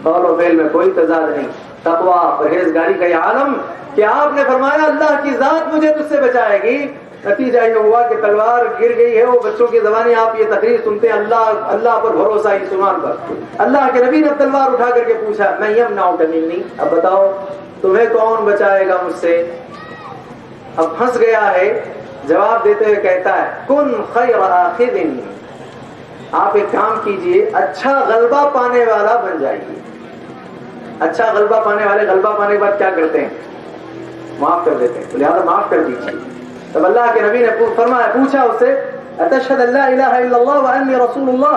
قول و فعل میں کوئی تضاد نہیں، تقویٰ پرہیزگاری کا یہ عالم کہ آپ نے فرمایا اللہ کی ذات مجھے تجھ سے بچائے گی، نتیجہ یہ ہوا کہ تلوار گر گئی ہے۔ وہ بچوں کی زبانی آپ یہ تقریر سنتے ہیں، اللہ پر بھروسہ ایمان پر۔ اللہ کے نبی نے تلوار اٹھا کر کے پوچھا میں یمنعک منی، اب بتاؤ تمہیں کون بچائے گا مجھ سے؟ اب پھنس گیا ہے۔ جواب دیتے ہوئے کہتا ہے کن خیر آخذ، آپ ایک کام کیجئے، اچھا غلبہ پانے والا بن جائیے۔ اچھا غلبہ پانے والے غلبہ پانے کے بعد کیا کرتے ہیں؟ معاف کر دیتے ہیں، لہٰذا معاف کر دیجیے۔ تب اللہ کے نبی نے فرمایا، پوچھا اس سے اتشہد ان لا الہ الا اللہ وانی رسول اللہ،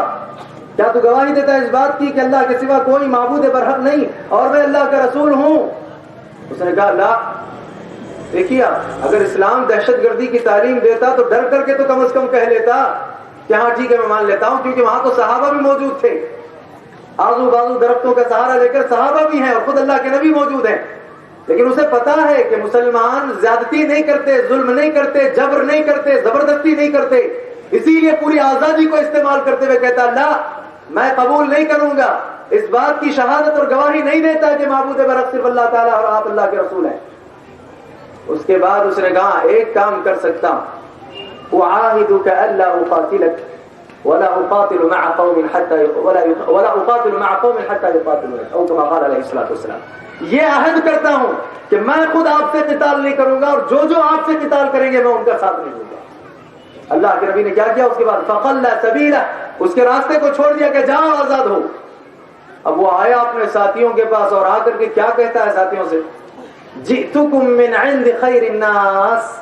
کیا تو گواہی دیتا ہے اس بات کی کہ اللہ کے سوا کوئی معبود برحق نہیں اور میں اللہ کا رسول ہوں؟ اس نے کہا لا۔ دیکھیے اگر اسلام دہشت گردی کی تعلیم دیتا تو ڈر کر کے تو کم از کم کہہ لیتا کہ ہاں ٹھیک ہے میں مان لیتا ہوں، کیونکہ وہاں تو صحابہ بھی موجود تھے، آزو بازو درختوں کا سہارا لے کر صحابہ بھی ہیں اور خود اللہ کے نبی موجود ہیں، لیکن اسے پتا ہے کہ مسلمان زیادتی نہیں کرتے، ظلم نہیں کرتے، جبر نہیں کرتے، زبردستی نہیں کرتے، اسی لیے پوری آزادی کو استعمال کرتے ہوئے کہتا اللہ میں قبول نہیں کروں گا، اس بات کی شہادت اور گواہی نہیں دیتا کہ معبود برحق صرف اللہ تعالیٰ اور آپ اللہ کے رسول ہیں۔ اس کے بعد اس نے کہا ایک کام کر سکتا ہوں، اعاہدک الا اقاتلک ولا اقاتل مع قوم حتى ولا اقاتل مع قوم حتى يقاتلون او كما قال عليه الصلاه والسلام، یہ عہد کرتا ہوں کہ میں خود آپ سے قتال نہیں کروں گا اور جو آپ سے قتال کریں گے میں ان کا ساتھ نہیں دوں گا۔ اللہ کے نبی نے کیا کیا اس کے بعد؟ فخلى سبیلہ، اس کے راستے کو چھوڑ دیا کہ جاؤ آزاد ہو۔ اب وہ آیا اپنے ساتھیوں کے پاس اور آ کر کے کیا کہتا ہے ساتھیوں سے؟ جئتکم من عند خیر الناس،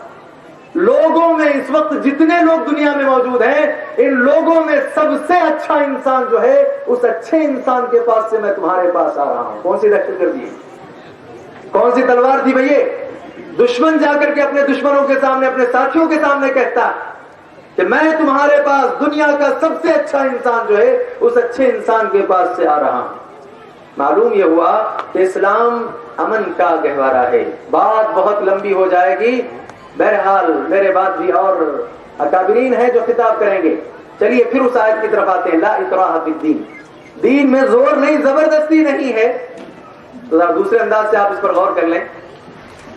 لوگوں میں اس وقت جتنے لوگ دنیا میں موجود ہیں ان لوگوں میں سب سے اچھا انسان جو ہے اس اچھے انسان کے پاس سے میں تمہارے پاس آ رہا ہوں۔ کون سی دہشت گردی، کون سی تلوار تھی بھئی؟ دشمن جا کر کے اپنے دشمنوں کے سامنے، اپنے ساتھیوں کے سامنے کہتا کہ میں تمہارے پاس دنیا کا سب سے اچھا انسان جو ہے اس اچھے انسان کے پاس سے آ رہا ہوں۔ معلوم یہ ہوا کہ اسلام امن کا گہوارہ ہے۔ بات بہت لمبی ہو جائے گی، بہرحال میرے بعد بھی اور اکابرین ہیں جو خطاب کریں گے۔ چلیے پھر اس آیت کی طرف آتے ہیں، لا اکراہ فی الدین، دین میں زور نہیں، زبردستی نہیں ہے۔ تو ذرا دوسرے انداز سے آپ اس پر غور کر لیں۔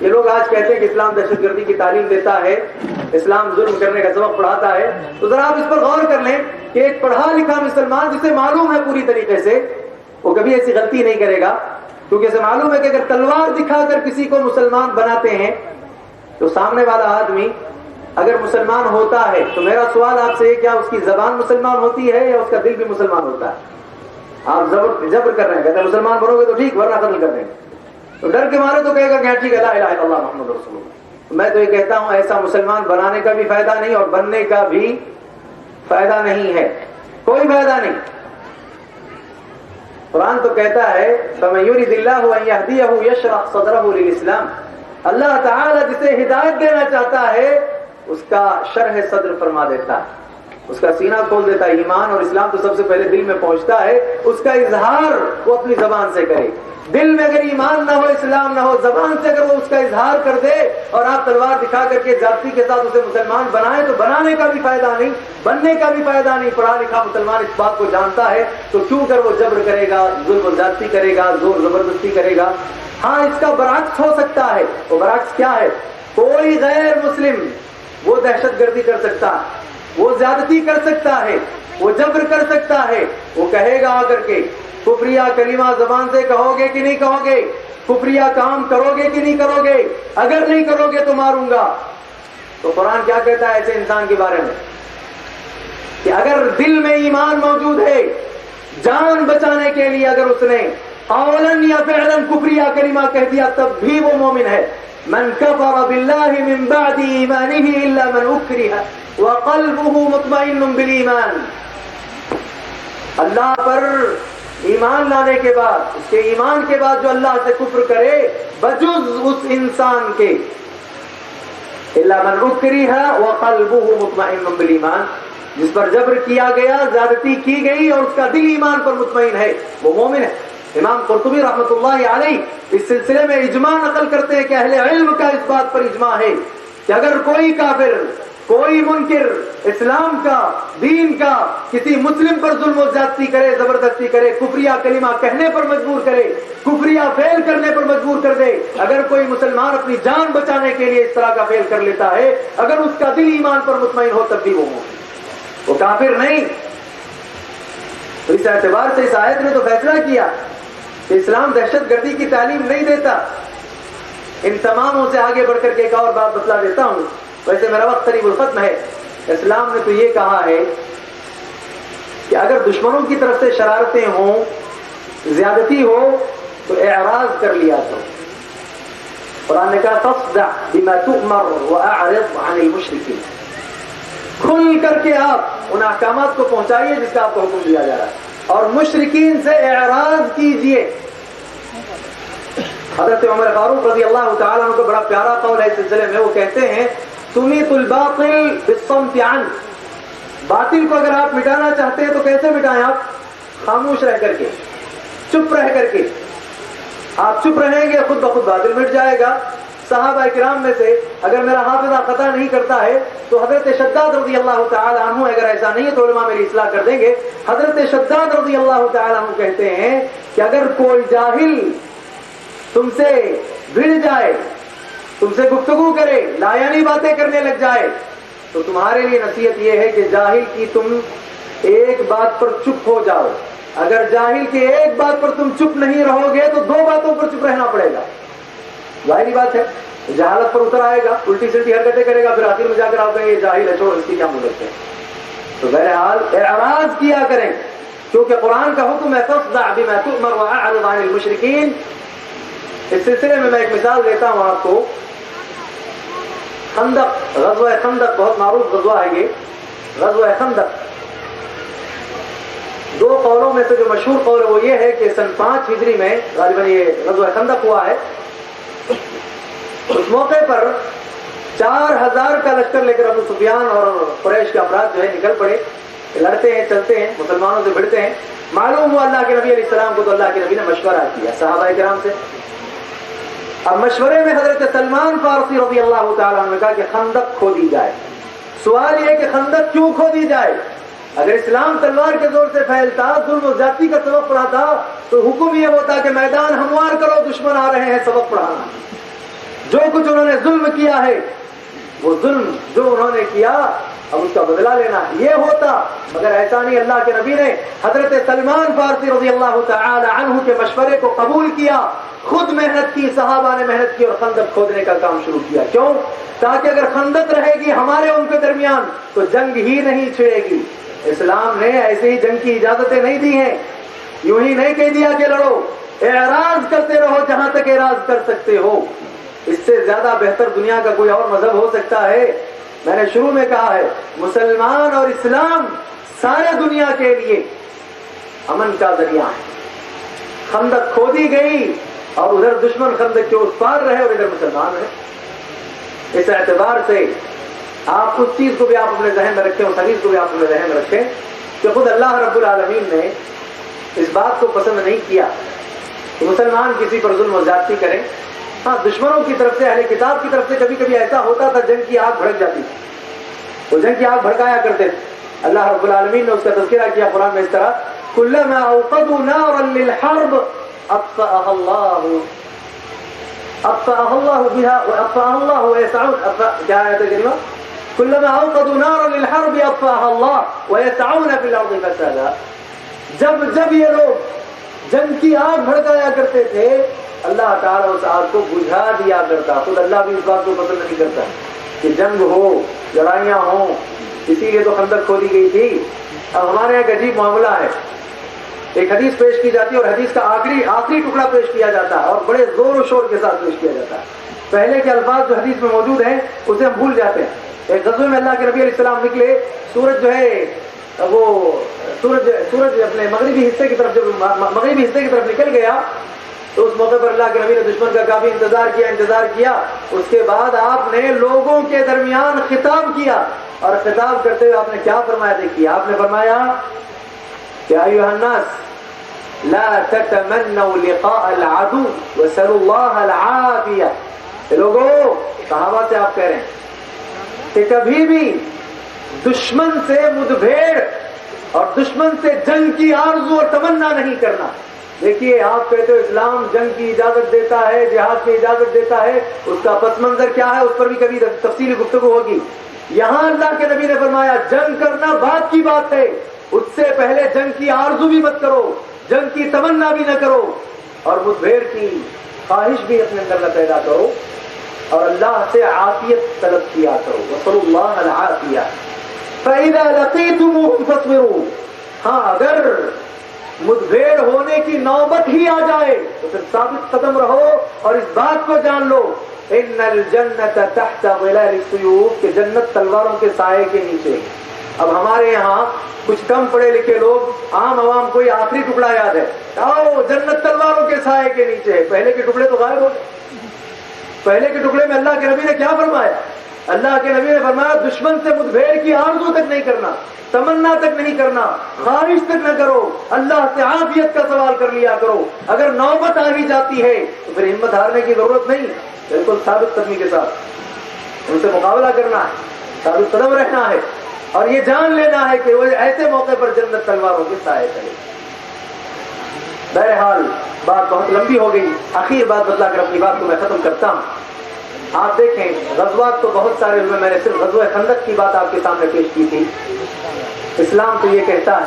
یہ لوگ آج کہتے ہیں کہ اسلام دہشت گردی کی تعلیم دیتا ہے، اسلام ظلم کرنے کا سبق پڑھاتا ہے، تو ذرا آپ اس پر غور کر لیں کہ ایک پڑھا لکھا مسلمان جسے معلوم ہے پوری طریقے سے، وہ کبھی ایسی غلطی نہیں کرے گا، کیونکہ اسے معلوم ہے کہ اگر تلوار دکھا کر کسی کو مسلمان بناتے ہیں تو سامنے والا آدمی اگر مسلمان ہوتا ہے تو میرا سوال آپ سے کیا اس کی زبان مسلمان ہوتی ہے یا اس کا دل بھی مسلمان ہوتا ہے؟ آپ جبر کر رہے ہیں، کہتے ہیں مسلمان بنو گے تو ٹھیک ورنہ قتل کر دیں گے، تو ڈر کے مارے تو کہے گا کہ ٹھیک ہے لا الہ الا اللہ محمد رسول اللہ۔ میں تو یہ کہتا ہوں ایسا مسلمان بنانے کا بھی فائدہ نہیں اور بننے کا بھی فائدہ نہیں ہے، کوئی فائدہ نہیں۔ قرآن تو کہتا ہے فَمَن يُرِدِ اللَّهُ أَن يَهْدِيَهُ يَشْرَحْ صَدْرَهُ لِلْإِسْلَامِ، اللہ تعالیٰ جسے ہدایت دینا چاہتا ہے اس کا شرح صدر فرما دیتا ہے۔ اس کا سینہ کھول دیتا ہے. ایمان اور اسلام تو سب سے پہلے دل میں پہنچتا ہے, اس کا اظہار وہ اپنی زبان سے کرے. دل میں اگر ایمان نہ ہو, اسلام نہ ہو, زبان سے اگر وہ اس کا اظہار کر دے اور آپ تلوار دکھا کر کے زیادتی کے ساتھ اسے مسلمان بنائیں تو بنانے کا بھی فائدہ نہیں, بننے کا بھی فائدہ نہیں. پڑھا لکھا مسلمان اس بات کو جانتا ہے تو کیوں کر وہ جبر کرے گا, ظلم و زیادتی کرے گا, زور زبردستی کرے گا. ہاں اس کا برعکس ہو سکتا ہے. وہ برعکس کیا ہے؟ کوئی غیر مسلم وہ دہشت گردی کر سکتا ہے, وہ زیادتی کر سکتا ہے, وہ جبر کر سکتا ہے. وہ کہے گا آ کر کے کفریہ کلمہ زبان سے کہو گے کہ نہیں کہو گے, کفریہ کام کرو گے کہ نہیں کرو گے, اگر نہیں کرو گے تو ماروں گا. تو قرآن کیا کہتا ہے ایسے انسان کے بارے میں کہ اگر دل میں ایمان موجود ہے, جان بچانے کے لیے اگر اس نے قولاً یا فعلاً کفریہ کلمہ کہہ دیا تب بھی وہ مومن ہے. من کفر باللہ من بعد ایمانہ الا من اکرہ وقلبہ مطمئن بالایمان. اللہ پر ایمان لانے کے بعد, اس کے ایمان کے بعد جو اللہ سے کفر کرے بجز اس انسان کے الا من اکرہ وقلبہ مطمئن بالایمان, جس پر جبر کیا گیا, زیادتی کی گئی اور اس کا دل ایمان پر مطمئن ہے, وہ مومن ہے. امام قرطبی رحمۃ اللہ علیہ اس سلسلے میں اجماع نقل کرتے ہیں کہ اہل علم کا اس بات پر اجماع ہے کہ اگر کوئی کافر, کوئی منکر اسلام کا, دین کا, کسی مسلم پر ظلم و زیادتی کرے, زبردستی کرے, کفریہ کلمہ کہنے پر مجبور کرے, کفریہ فعل کرنے پر مجبور کر دے, اگر کوئی مسلمان اپنی جان بچانے کے لیے اس طرح کا فعل کر لیتا ہے, اگر اس کا دل ایمان پر مطمئن ہو تب بھی وہ کافر نہیں. تو اس اعتبار سے اس آیت نے تو فیصلہ کیا کہ اسلام دہشت گردی کی تعلیم نہیں دیتا. ان تماموں سے آگے بڑھ کر کے ایک اور بات بتلا دیتا ہوں, ویسے میرا وقت قریب الختم ہے. اسلام نے تو یہ کہا ہے کہ اگر دشمنوں کی طرف سے شرارتیں ہوں, زیادتی ہو تو اعراض کر لیا کرو. قرآن نے کہا فاصدع بما تؤمر واعرض عن المشرکین, کھل کر کے آپ ان احکامات کو پہنچائیے جس کا آپ کو حکم دیا جا رہا ہے, اور مشرکین سے اعراض کیجئے. حضرت عمر فاروق رضی اللہ تعالیٰ عنہ کو بڑا پیارا قول ہے اس سلسلے میں. وہ کہتے ہیں تمیت الباطل بالصمت عنہ, باطل کو اگر آپ مٹانا چاہتے ہیں تو کیسے مٹائیں؟ آپ خاموش رہ کر کے, چپ رہ کر کے. آپ چپ رہیں گے خود بخود باطل مٹ جائے گا. صحابہ کرام میں سے اگر میرا حافظہ خطا نہیں کرتا ہے تو حضرت شداد رضی اللہ تعالیٰ عنہ, اگر ایسا نہیں ہے تو علماء میری اصلاح کر دیں گے, حضرت شداد رضی اللہ تعالیٰ عنہ کہتے ہیں کہ اگر کوئی جاہل تم سے بھڑ جائے, تم سے گفتگو کرے, لایانی باتیں کرنے لگ جائے, تو تمہارے لیے نصیحت یہ ہے کہ جاہل کی تم ایک بات پر چپ ہو جاؤ. اگر جاہل کی ایک بات پر تم چپ نہیں رہو گے تو دو باتوں پر چپ رہنا پڑے گا. ظاہری بات ہے, جہالت پر اتر آئے گا, الٹی سلٹی حرکتیں کرے گا, پھر آخر میں جا کر آپ کہیں یہ جاہل ہے, چھوڑ اس کی کیا مدد ہے. تو بہرحال اعراض کیا کریں, کیونکہ قرآن کا حکم ہے فاصدع بما تؤمر واعرض عن المشرکین. اس سلسلے میں ایک مثال دیتا ہوں آپ کو. خندق, غزوہ خندق بہت معروف غزوہ ہے یہ. غزوہ خندق دو قولوں میں سے جو مشہور قول ہے وہ یہ ہے کہ سن 5 ہجری میں غالباً یہ غزوہ خندق ہوا ہے. اس موقع پر 4000 کا لشکر لے کر ابو سفیان اور قریش کے افراد جو ہے نکل پڑے, لڑتے ہیں, چلتے ہیں, مسلمانوں سے بھڑتے ہیں. معلوم ہوا اللہ کے نبی علیہ السلام کو, تو اللہ کے نبی نے مشورہ کیا صحابہ کرام سے. اب مشورے میں حضرت سلمان فارسی رضی اللہ تعالیٰ عنہ نے کہا کہ خندق کھودی جائے. سوال یہ کہ خندق کیوں کھودی جائے؟ اگر اسلام تلوار کے زور سے پھیلتا, ظلم و زیادتی کا سبق پڑھاتا, تو حکم یہ ہوتا کہ میدان ہموار کرو, دشمن آ رہے ہیں سبق پڑھانا. جو کچھ انہوں نے ظلم کیا ہے, وہ ظلم جو انہوں نے کیا اب اس کا بدلہ لینا, یہ ہوتا. مگر ایسا نہیں. اللہ کے نبی نے حضرت سلمان فارسی رضی اللہ تعالی عنہ کے مشورے کو قبول کیا, خود محنت کی, صحابہ نے محنت کی اور خندق کھودنے کا کام شروع کیا. کیوں؟ تاکہ اگر خندق رہے گی ہمارے ان کے درمیان تو جنگ ہی نہیں چھڑے گی. اسلام نے ایسے ہی جنگ کی اجازتیں نہیں دی ہیں, یوں ہی نہیں کہہ دیا کہ لڑو, اعراض کرتے رہو جہاں تک اعراض کر سکتے ہو. اس سے زیادہ بہتر دنیا کا کوئی اور مذہب ہو سکتا ہے؟ میں نے شروع میں کہا ہے مسلمان اور اسلام سارے دنیا کے لیے امن کا ذریعہ ہے. خندق کھودی گئی اور ادھر دشمن خندق کے اس پار رہے اور ادھر مسلمان رہے. اس اعتبار سے آپ اس چیز کو بھی آپ اپنے ذہن میں رکھیں, اس حدیث کو بھی آپ اپنے ذہن میں رکھیں کہ خود اللہ رب العالمین نے اس بات کو پسند نہیں کیا کہ مسلمان کسی پر ظلم و زیادتی کریں. ہاں, دشمنوں کی طرف سے, اہل کتاب کی طرف سے کبھی کبھی ایسا ہوتا تھا جنگ کی آگ بھڑک جاتی تھی, وہ جنگ کی آگ بھڑکایا کرتے تھے. اللہ رب العالمین نے اس کا تذکرہ کیا قرآن میں اس طرح, کلما اوقدوا نارا للحرب اطفأها الله بها ويسعون. کیا آیت کریمہ؟ کلما اوقدوا نارا للحرب اطفأها الله ويسعون في الارض فسادا. جب یہ لوگ جنگ کی آگ بھڑکایا کرتے تھے, اللہ تعالیٰ اس آگ کو بجھا دیا کرتا. خود اللہ بھی اس بات کو پسند نہیں کرتا کہ جنگ ہو, لڑائیاں ہوں, اسی لیے تو خندق کھودی گئی تھی. اب ہمارے یہاں ایک عجیب معاملہ ہے, ایک حدیث پیش کی جاتی ہے اور حدیث کا آخری ٹکڑا پیش کیا جاتا ہے اور بڑے زور و شور کے ساتھ پیش کیا جاتا ہے. پہلے کے الفاظ جو حدیث میں موجود ہیں اسے ہم بھول جاتے ہیں. ایک غزوے میں اللہ کے نبی علیہ السلام نکلے, سورج جو ہے وہ سورج اپنے مغربی حصے کی طرف نکل گیا, تو اس موقع پر اللہ کے نبی نے دشمن کا کافی انتظار کیا. اس کے بعد آپ نے لوگوں کے درمیان خطاب کیا, اور خطاب کرتے ہوئے آپ نے کیا فرمایا؟ دیکھیے, آپ نے فرمایا کہ ایھا الناس لا تتمنوا لقاء العدو واسألوا الله العافیہ. لوگوں, صحابہ سے آپ کہہ رہے ہیں کہ کبھی بھی دشمن سے مدبھیڑ اور دشمن سے جنگ کی آرزو اور تمنا نہیں کرنا. دیکھیے, آپ کہتے ہو اسلام جنگ کی اجازت دیتا ہے, جہاد کی اجازت دیتا ہے, اس کا پس منظر کیا ہے اس پر بھی کبھی تفصیلی گفتگو ہوگی. یہاں اللہ کے نبی نے فرمایا جنگ کرنا بعد کی بات ہے, اس سے پہلے جنگ کی آرزو بھی مت کرو, جنگ کی تمنا بھی نہ کرو, اور مدبھیڑ کی خواہش بھی اپنے اندر نہ پیدا کرو, اور اللہ سے عافیت طلب کیا کرو. وصلوا اللہ العافیہ. فَإِذَا لَقِيتُمُوهُمْ فَاصْبِرُوا. ہاں, اگر مدبھیڑ ہونے کی نوبت ہی آ جائے تو پھر ثابت قدم رہو, اور اس بات کو جان لو ان الجنت تحت ظلال السیوف, کہ جنت تلواروں کے سائے کے نیچے. اب ہمارے یہاں کچھ کم پڑھے لکھے لوگ, عام عوام کو یہ آخری ٹکڑا یاد ہے, آؤ جنت تلواروں کے سائے کے نیچے ہے. پہلے کے ٹکڑے تو غائب ہو گئے. پہلے کے ٹکڑے میں اللہ کے نبی نے کیا فرمایا؟ اللہ کے نبی نے فرمایا دشمن سے مدبھیڑ کی آرزو تک نہیں کرنا, تمنا تک نہیں کرنا, خواہش تک نہ کرو, اللہ سے عافیت کا سوال کر لیا کرو. اگر نوبت آ ہی جاتی ہے تو پھر ہمت ہارنے کی ضرورت نہیں, بالکل ثابت قدمی کے ساتھ ان سے مقابلہ کرنا ہے, ثابت قدم رہنا ہے, اور یہ جان لینا ہے کہ وہ ایسے موقع پر جنت تلواروں کے سائے کرے. بہرحال بات بہت لمبی ہو گئی, آخر بات بتلا کر اپنی بات کو میں ختم کرتا ہوں. آپ دیکھیں غزوات تو بہت سارے ہوئے, میں نے صرف غزوہ خندق کی بات آپ کے سامنے پیش کی تھی. اسلام تو یہ کہتا ہے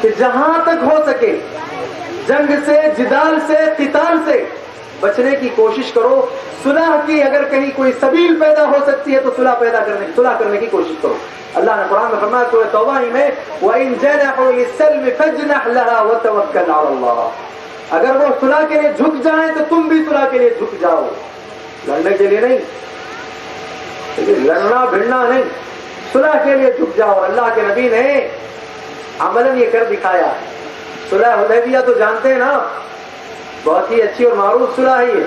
کہ جہاں تک ہو سکے جنگ سے, جدال سے, قتال سے بچنے کی کوشش کرو. صلح کی اگر کہیں کوئی سبیل پیدا ہو سکتی ہے تو صلح کرنے کی کوشش کرو. اللہ نے قرآن میں فرمایا سورہ توبہ ہی میں وَإِن جَنَحُوا لِلسَّلْمِ فَاجْنَحْ لَهَا وَتَوَكَّلْ عَلَى اللَّهِ. اگر وہ صلح کے لیے جھک جائیں تو تم بھی صلح کے لیے جھک جاؤ, لڑنے کے لیے نہیں, لڑنا بھڑنا نہیں, صلح کے لیے جھک جاؤ. اللہ کے نبی نے عملاً یہ کر دکھایا. صلح حدیبیہ تو جانتے ہیں نا, بہت ہی اچھی اور معروف صلح ہی ہے.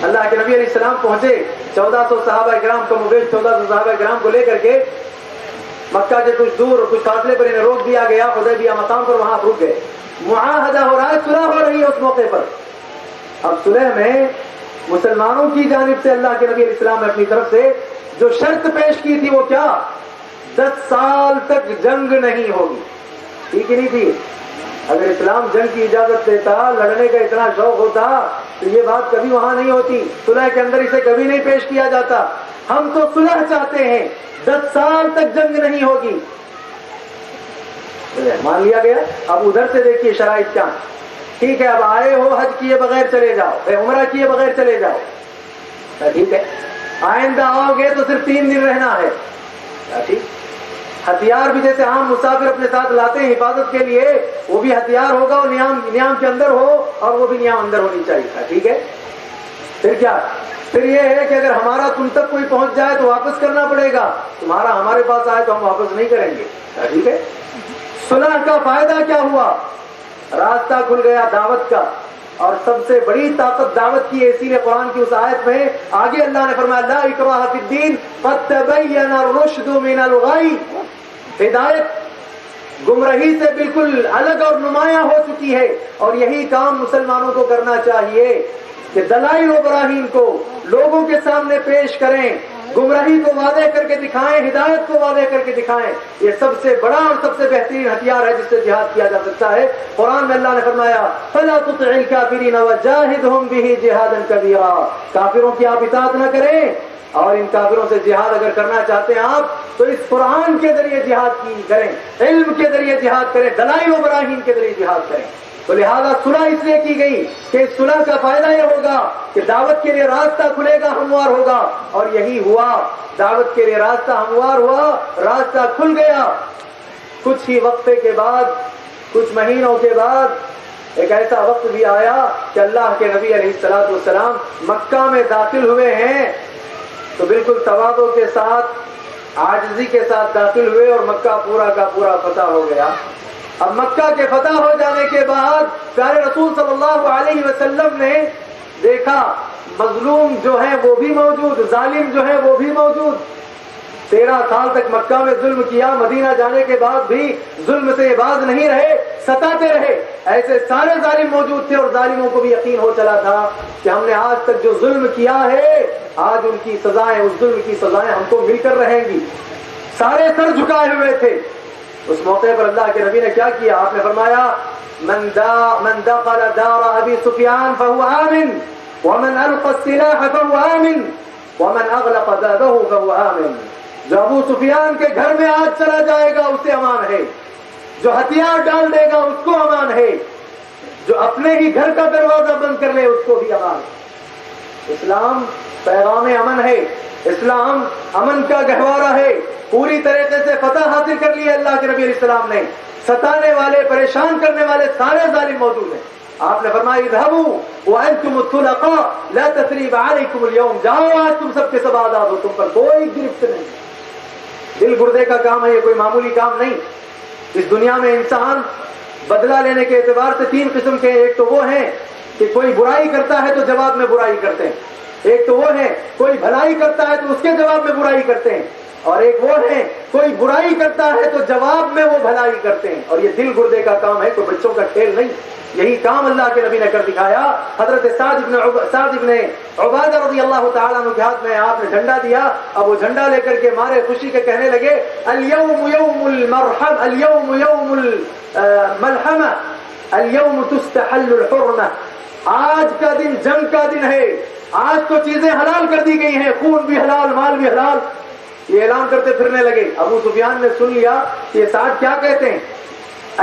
اللہ کے نبی علیہ السلام پہنچے, 1400 صحابہ کرام کو 1400 صحابہ کرام کو لے کر کے مکہ سے کچھ دور کچھ فاصلے پر انہیں روک دیا گیا. حدیبیہ مقام پر وہاں رک گئے. معاہدہ ہو رہا ہے, صلح ہو رہی ہے اس موقع پر. اب صلح میں مسلمانوں کی جانب سے اللہ کے نبی علیہ السلام نے اپنی طرف سے جو شرط پیش کی تھی وہ کیا؟ 10 سال تک جنگ نہیں ہوگی. ٹھیک ہی نہیں تھی؟ اگر اسلام جنگ کی اجازت دیتا, لڑنے کا اتنا شوق ہوتا تو یہ بات کبھی وہاں نہیں ہوتی, صلح کے اندر اسے کبھی نہیں پیش کیا جاتا. ہم تو صلح چاہتے ہیں, 10 سال تک جنگ نہیں ہوگی. مان لیا گیا. اب ادھر سے دیکھیے شرائط کیا. ٹھیک ہے, اب آئے ہو حج کیے بغیر چلے جاؤ, عمرہ کیے بغیر چلے جاؤ, ٹھیک ہے. آئندہ آؤ گے تو صرف 3 دن رہنا ہے, ٹھیک. ہتھیار بھی جیسے عام مسافر اپنے ساتھ لاتے ہیں حفاظت کے لیے, وہ بھی ہتھیار ہوگا, وہ نیام کے اندر ہو, اور وہ بھی نیام اندر ہونی چاہیے, ٹھیک ہے. پھر کیا؟ پھر یہ ہے کہ اگر ہمارا تم تک کوئی پہنچ جائے تو واپس کرنا پڑے گا, تمہارا ہمارے پاس آئے تو ہم واپس نہیں کریں گے, ٹھیک ہے. صلح کا فائدہ کیا ہوا؟ راستہ کھل گیا دعوت کا, اور سب سے بڑی طاقت دعوت کی ہے، اسی لیے قرآن کی اس آیت میں آگے اللہ نے فرمایا لا اکراہ فی الدین قد تبین الرشد من الغی، ہدایت گمراہی سے بالکل الگ اور نمایاں ہو چکی ہے، اور یہی کام مسلمانوں کو کرنا چاہیے کہ دلائل و براہین کو لوگوں کے سامنے پیش کریں، گمراہی کو واضح کر کے دکھائیں، ہدایت کو واضح کر کے دکھائیں۔ یہ سب سے بڑا اور سب سے بہترین ہتھیار ہے جس سے جہاد کیا جا سکتا ہے۔ قرآن میں اللہ نے فرمایا فَلَا تُطِعِ الْكَافِرِينَ وَجَاهِدْهُمْ بِهِ جِهَادًا كَبِيرًا، کافروں کی آپ اطاعت نہ کریں، اور ان کافروں سے جہاد اگر کرنا چاہتے ہیں آپ تو اس قرآن کے ذریعے جہاد کی کریں، علم کے ذریعے جہاد کریں، دلائل و براہین کے ذریعے جہاد کریں۔ تو لہذا صلح اس لیے کی گئی کہ اس صلح کا فائدہ یہ ہوگا کہ دعوت کے لیے راستہ کھلے گا، ہموار ہوگا، اور یہی ہوا، دعوت کے لیے راستہ ہموار ہوا، راستہ کھل گیا۔ کچھ ہی وقفے کے بعد، کچھ مہینوں کے بعد ایک ایسا وقت بھی آیا کہ اللہ کے نبی علیہ الصلوۃ والسلام مکہ میں داخل ہوئے ہیں تو بالکل تواضع کے ساتھ، عاجزی کے ساتھ داخل ہوئے، اور مکہ پورا کا پورا فتح ہو گیا۔ اب مکہ کے فتح ہو جانے کے بعد پیارے رسول صلی اللہ علیہ وسلم نے دیکھا مظلوم جو ہے وہ بھی موجود، ظالم جو ہے وہ بھی موجود۔ 13 سال تک مکہ میں ظلم کیا، مدینہ جانے کے بعد بھی ظلم سے باز نہیں رہے، ستاتے رہے۔ ایسے سارے ظالم موجود تھے، اور ظالموں کو بھی یقین ہو چلا تھا کہ ہم نے آج تک جو ظلم کیا ہے، آج ان کی سزائیں، اس ظلم کی سزائیں ہم کو مل کر رہیں گی۔ سارے سر جھکائے ہوئے تھے۔ اس موقع پر اللہ کے نبی نے کیا کیا؟ آپ نے فرمایا من دخل دار ابی سفیان فهو آمن ومن القى السلاح فهو آمن ومن اغلق بابه فهو آمن۔ جو ابو سفیان کے گھر میں آج چلا جائے گا اسے امان ہے، جو ہتھیار ڈال دے گا اس کو امان ہے، جو اپنے ہی گھر کا دروازہ بند کر لے اس کو بھی امان ہے۔ اسلام پیغام امن ہے، اسلام امن کا گہوارہ ہے۔ پوری طریقے سے فتح حاصل کر لی ہے اللہ کے نبی علیہ السلام نے۔ ستانے والے، پریشان کرنے والے سارے ظالم موجود ہیں۔ آپ نے فرمایا اذهبوا وانتم الطلقاء لا تثريب عليكم اليوم، جاؤ آج تم سب کے سب آزاد ہو، تم پر کوئی گرفت نہیں۔ دل گردے کا کام ہے، یہ کوئی معمولی کام نہیں۔ اس دنیا میں انسان بدلہ لینے کے اعتبار سے 3 قسم کے ہیں۔ ایک تو وہ ہیں کہ کوئی برائی کرتا ہے تو جواب میں برائی کرتے ہیں، ایک تو وہ ہے کوئی بھلائی کرتا ہے تو اس کے جواب میں برائی کرتے ہیں، اور ایک وہ ہے کوئی برائی کرتا ہے تو جواب میں وہ بھلائی کرتے ہیں۔ اور یہ دل گردے کا کام ہے، کوئی بچوں کا کھیل نہیں۔ یہی کام اللہ کے نبی نے کر دکھایا۔ حضرت سعد ابن عبادہ رضی اللہ تعالیٰ عنہ کے ہاتھ میں آپ نے جھنڈا دیا، اب وہ جھنڈا لے کر کے مارے خوشی کے کہنے لگے اليوم یوم المرحم، اليوم یوم الملحمہ، اليوم تستحل الحرمہ، آج کا دن جنگ کا دن ہے، آج تو چیزیں حلال کر دی گئی ہیں، خون بھی حلال، مال بھی حلال، یہ اعلان کرتے پھرنے لگے۔ ابو سفیان نے سن لیا یہ سعد کیا کہتے ہیں،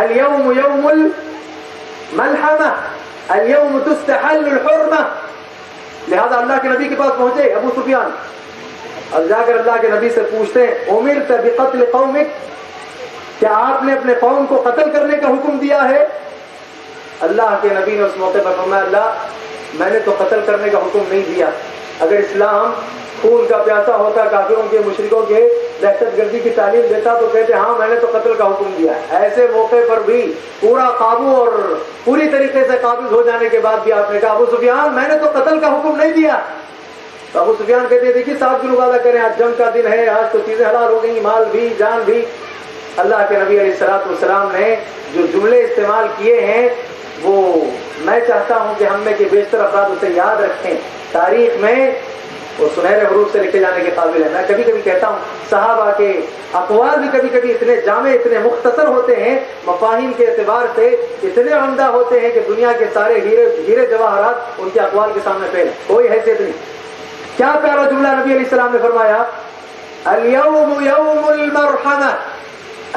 اليوم یوم الملحمہ، اليوم تستحل الحرمہ۔ لہذا اللہ کے نبی کے پاس پہنچے ابو سفیان، اب جا کر اللہ کے نبی سے پوچھتے ہیں امرت بقتل قومک، کیا آپ نے اپنے قوم کو قتل کرنے کا حکم دیا ہے؟ اللہ کے نبی نے اس موقع پر فرمایا اللہ میں نے تو قتل کرنے کا حکم نہیں دیا، اگر اسلام خون کا پیاسا ہوتا، کافروں کے، مشرکوں کے دہشت گردی کی تعلیم دیتا تو کہتے ہاں میں نے تو قتل کا حکم دیا ہے۔ ایسے موقع پر بھی پورا قابو اور پوری طریقے سے قابض ہو جانے کے بعد بھی آپ نے کہا ابو سفیان میں نے تو قتل کا حکم نہیں دیا۔ تو ابو سفیان کہتے ہیں دیکھیے صاحب کی وعدہ کریں، آج جنگ کا دن ہے، آج تو چیزیں حلال ہو گئی، مال بھی، جان بھی۔ اللہ کے نبی علیہ الصلوۃ والسلام نے جو جملے استعمال کیے ہیں وہ میں چاہتا ہوں کہ ہم میں کے بیشتر افراد اسے یاد رکھیں، تاریخ میں وہ سنہرے حروف سے لکھے جانے کے قابل ہے۔ میں کبھی کبھی کہتا ہوں صحابہ کے اقوال بھی کبھی کبھی اتنے جامع، اتنے مختصر ہوتے ہیں، مفاہیم کے اعتبار سے اتنے عمدہ ہوتے ہیں کہ دنیا کے سارے ہیرے جواہرات ان کے اقوال کے سامنے پھیل، کوئی حیثیت نہیں۔ کیا پیارا جملہ نبی علیہ السلام نے فرمایا اليوم یوم المرحمہ،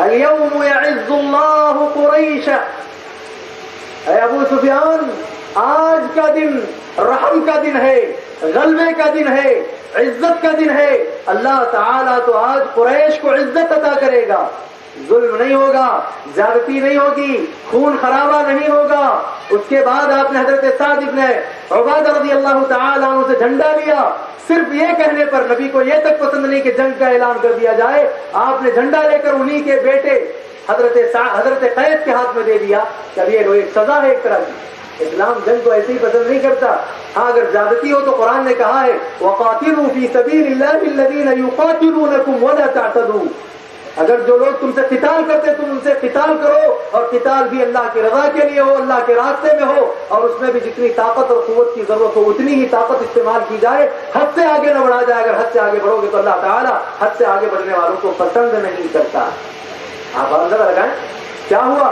اليوم یعز اللہ قریش۔ اے ابو سفیان آج کا دن رحم کا دن ہے، غلبے کا دن ہے، عزت کا دن ہے، اللہ تعالیٰ تو آج قریش کو عزت عطا کرے گا، ظلم نہیں ہوگا، زیادتی نہیں ہوگی، خون خرابہ نہیں ہوگا۔ اس کے بعد آپ نے حضرت سعد ابن عبادہ رضی اللہ تعالیٰ عنہ سے جھنڈا لیا، صرف یہ کہنے پر، نبی کو یہ تک پسند نہیں کہ جنگ کا اعلان کر دیا جائے، آپ نے جھنڈا لے کر انہی کے بیٹے حضرت قیس کے ہاتھ میں دے دیا کہ اب یہ ایک سزا ہے ایک طرح کی، اسلام جنگ کو ایسے ہی پسند نہیں کرتا. ہاں اگر زیادتی ہو تو قرآن نے کہا ہے وَقَاتِلُوا فِي سَبِيلِ اللَّهِ الَّذِينَ يُقَاتِلُونَكُمْ وَلَا تَعْتَدُوا. اگر جو لوگ تم سے قتال کرتے تم ان سے قتال کرو, اور قتال بھی اللہ کی رضا کے لیے ہو, اللہ کے راستے میں ہو, اور اس میں بھی جتنی طاقت اور قوت کی ضرورت ہو اتنی ہی طاقت استعمال کی جائے, حد سے آگے نہ بڑھا جائے. اگر حد سے آگے بڑھو گے تو اللہ تعالیٰ حد سے آگے بڑھنے والوں کو پسند نہیں کرتا. آپ اندازہ لگائیں کیا ہوا.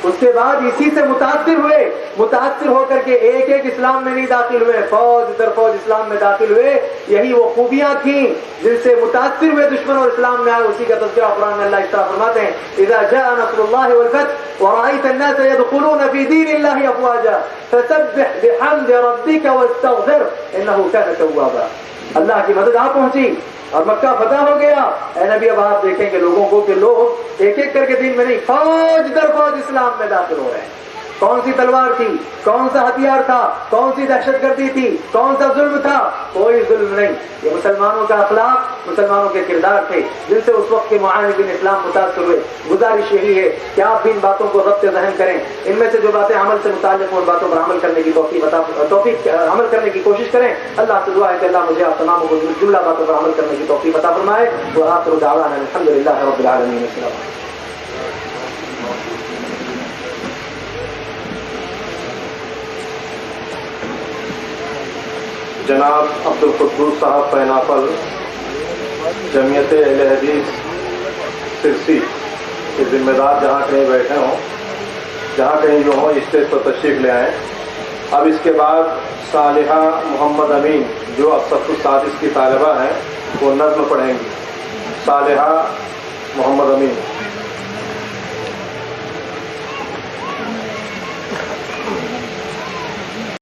اس کے بعد اسی سے متاثر ہوئے, متاثر ہو کر کے ایک ایک اسلام میں نہیں داخل ہوئے, فوج در فوج اسلام میں داخل ہوئے. یہی وہ خوبیاں تھیں جن سے متاثر ہوئے دشمن اور اسلام میں آئے. اسی کا تذکرہ قرآن میں اللہ اس طرح فرماتے ہیں اذا جاء نصر اللہ والفتح ورأيت الناس يدخلون في دين الله افواجا فسبح بحمد ربك واستغفر انه كان توابا. اللہ کی مدد آ پہنچی اور مکہ فتح ہو گیا. اے نبی اب آپ دیکھیں گے لوگوں کو کہ لوگ ایک ایک کر کے دین میں نہیں, فوج در فوج اسلام میں داخل ہو رہے ہیں. کون سی تلوار تھی, کون سا ہتھیار تھا, کون سی دہشت گردی تھی, کون سا ظلم تھا, کوئی ظلم نہیں. یہ مسلمانوں کا اخلاق, مسلمانوں کے کردار تھے جن سے اس وقت کے معاندین اسلام متاثر ہوئے. گزارش یہی ہے کہ آپ بھی ان باتوں کو ضبط ذہن کریں. ان میں سے جو باتیں عمل سے متعلق ہیں ان باتوں پر عمل کرنے کی توفیق عمل کرنے کی کوشش کریں. اللہ سے دعا ہے کہ اللہ مجھے آپ تمام کو جملہ باتوں پر عمل کرنے کی توفیق عطا فرمائے. وآخر دعوانا الحمدللہ رب العالمین. جناب عبد القدوس صاحب پائناپل جمعیت اہل حدیث سرسی کے ذمہ دار جہاں کہیں بیٹھے ہوں, جہاں کہیں جو ہوں اسٹیج پر تشریف لے آئیں. اب اس کے بعد صالحہ محمد امین جو اب صف السادس کی طالبہ ہیں وہ نظم پڑھیں گی. صالحہ محمد امین.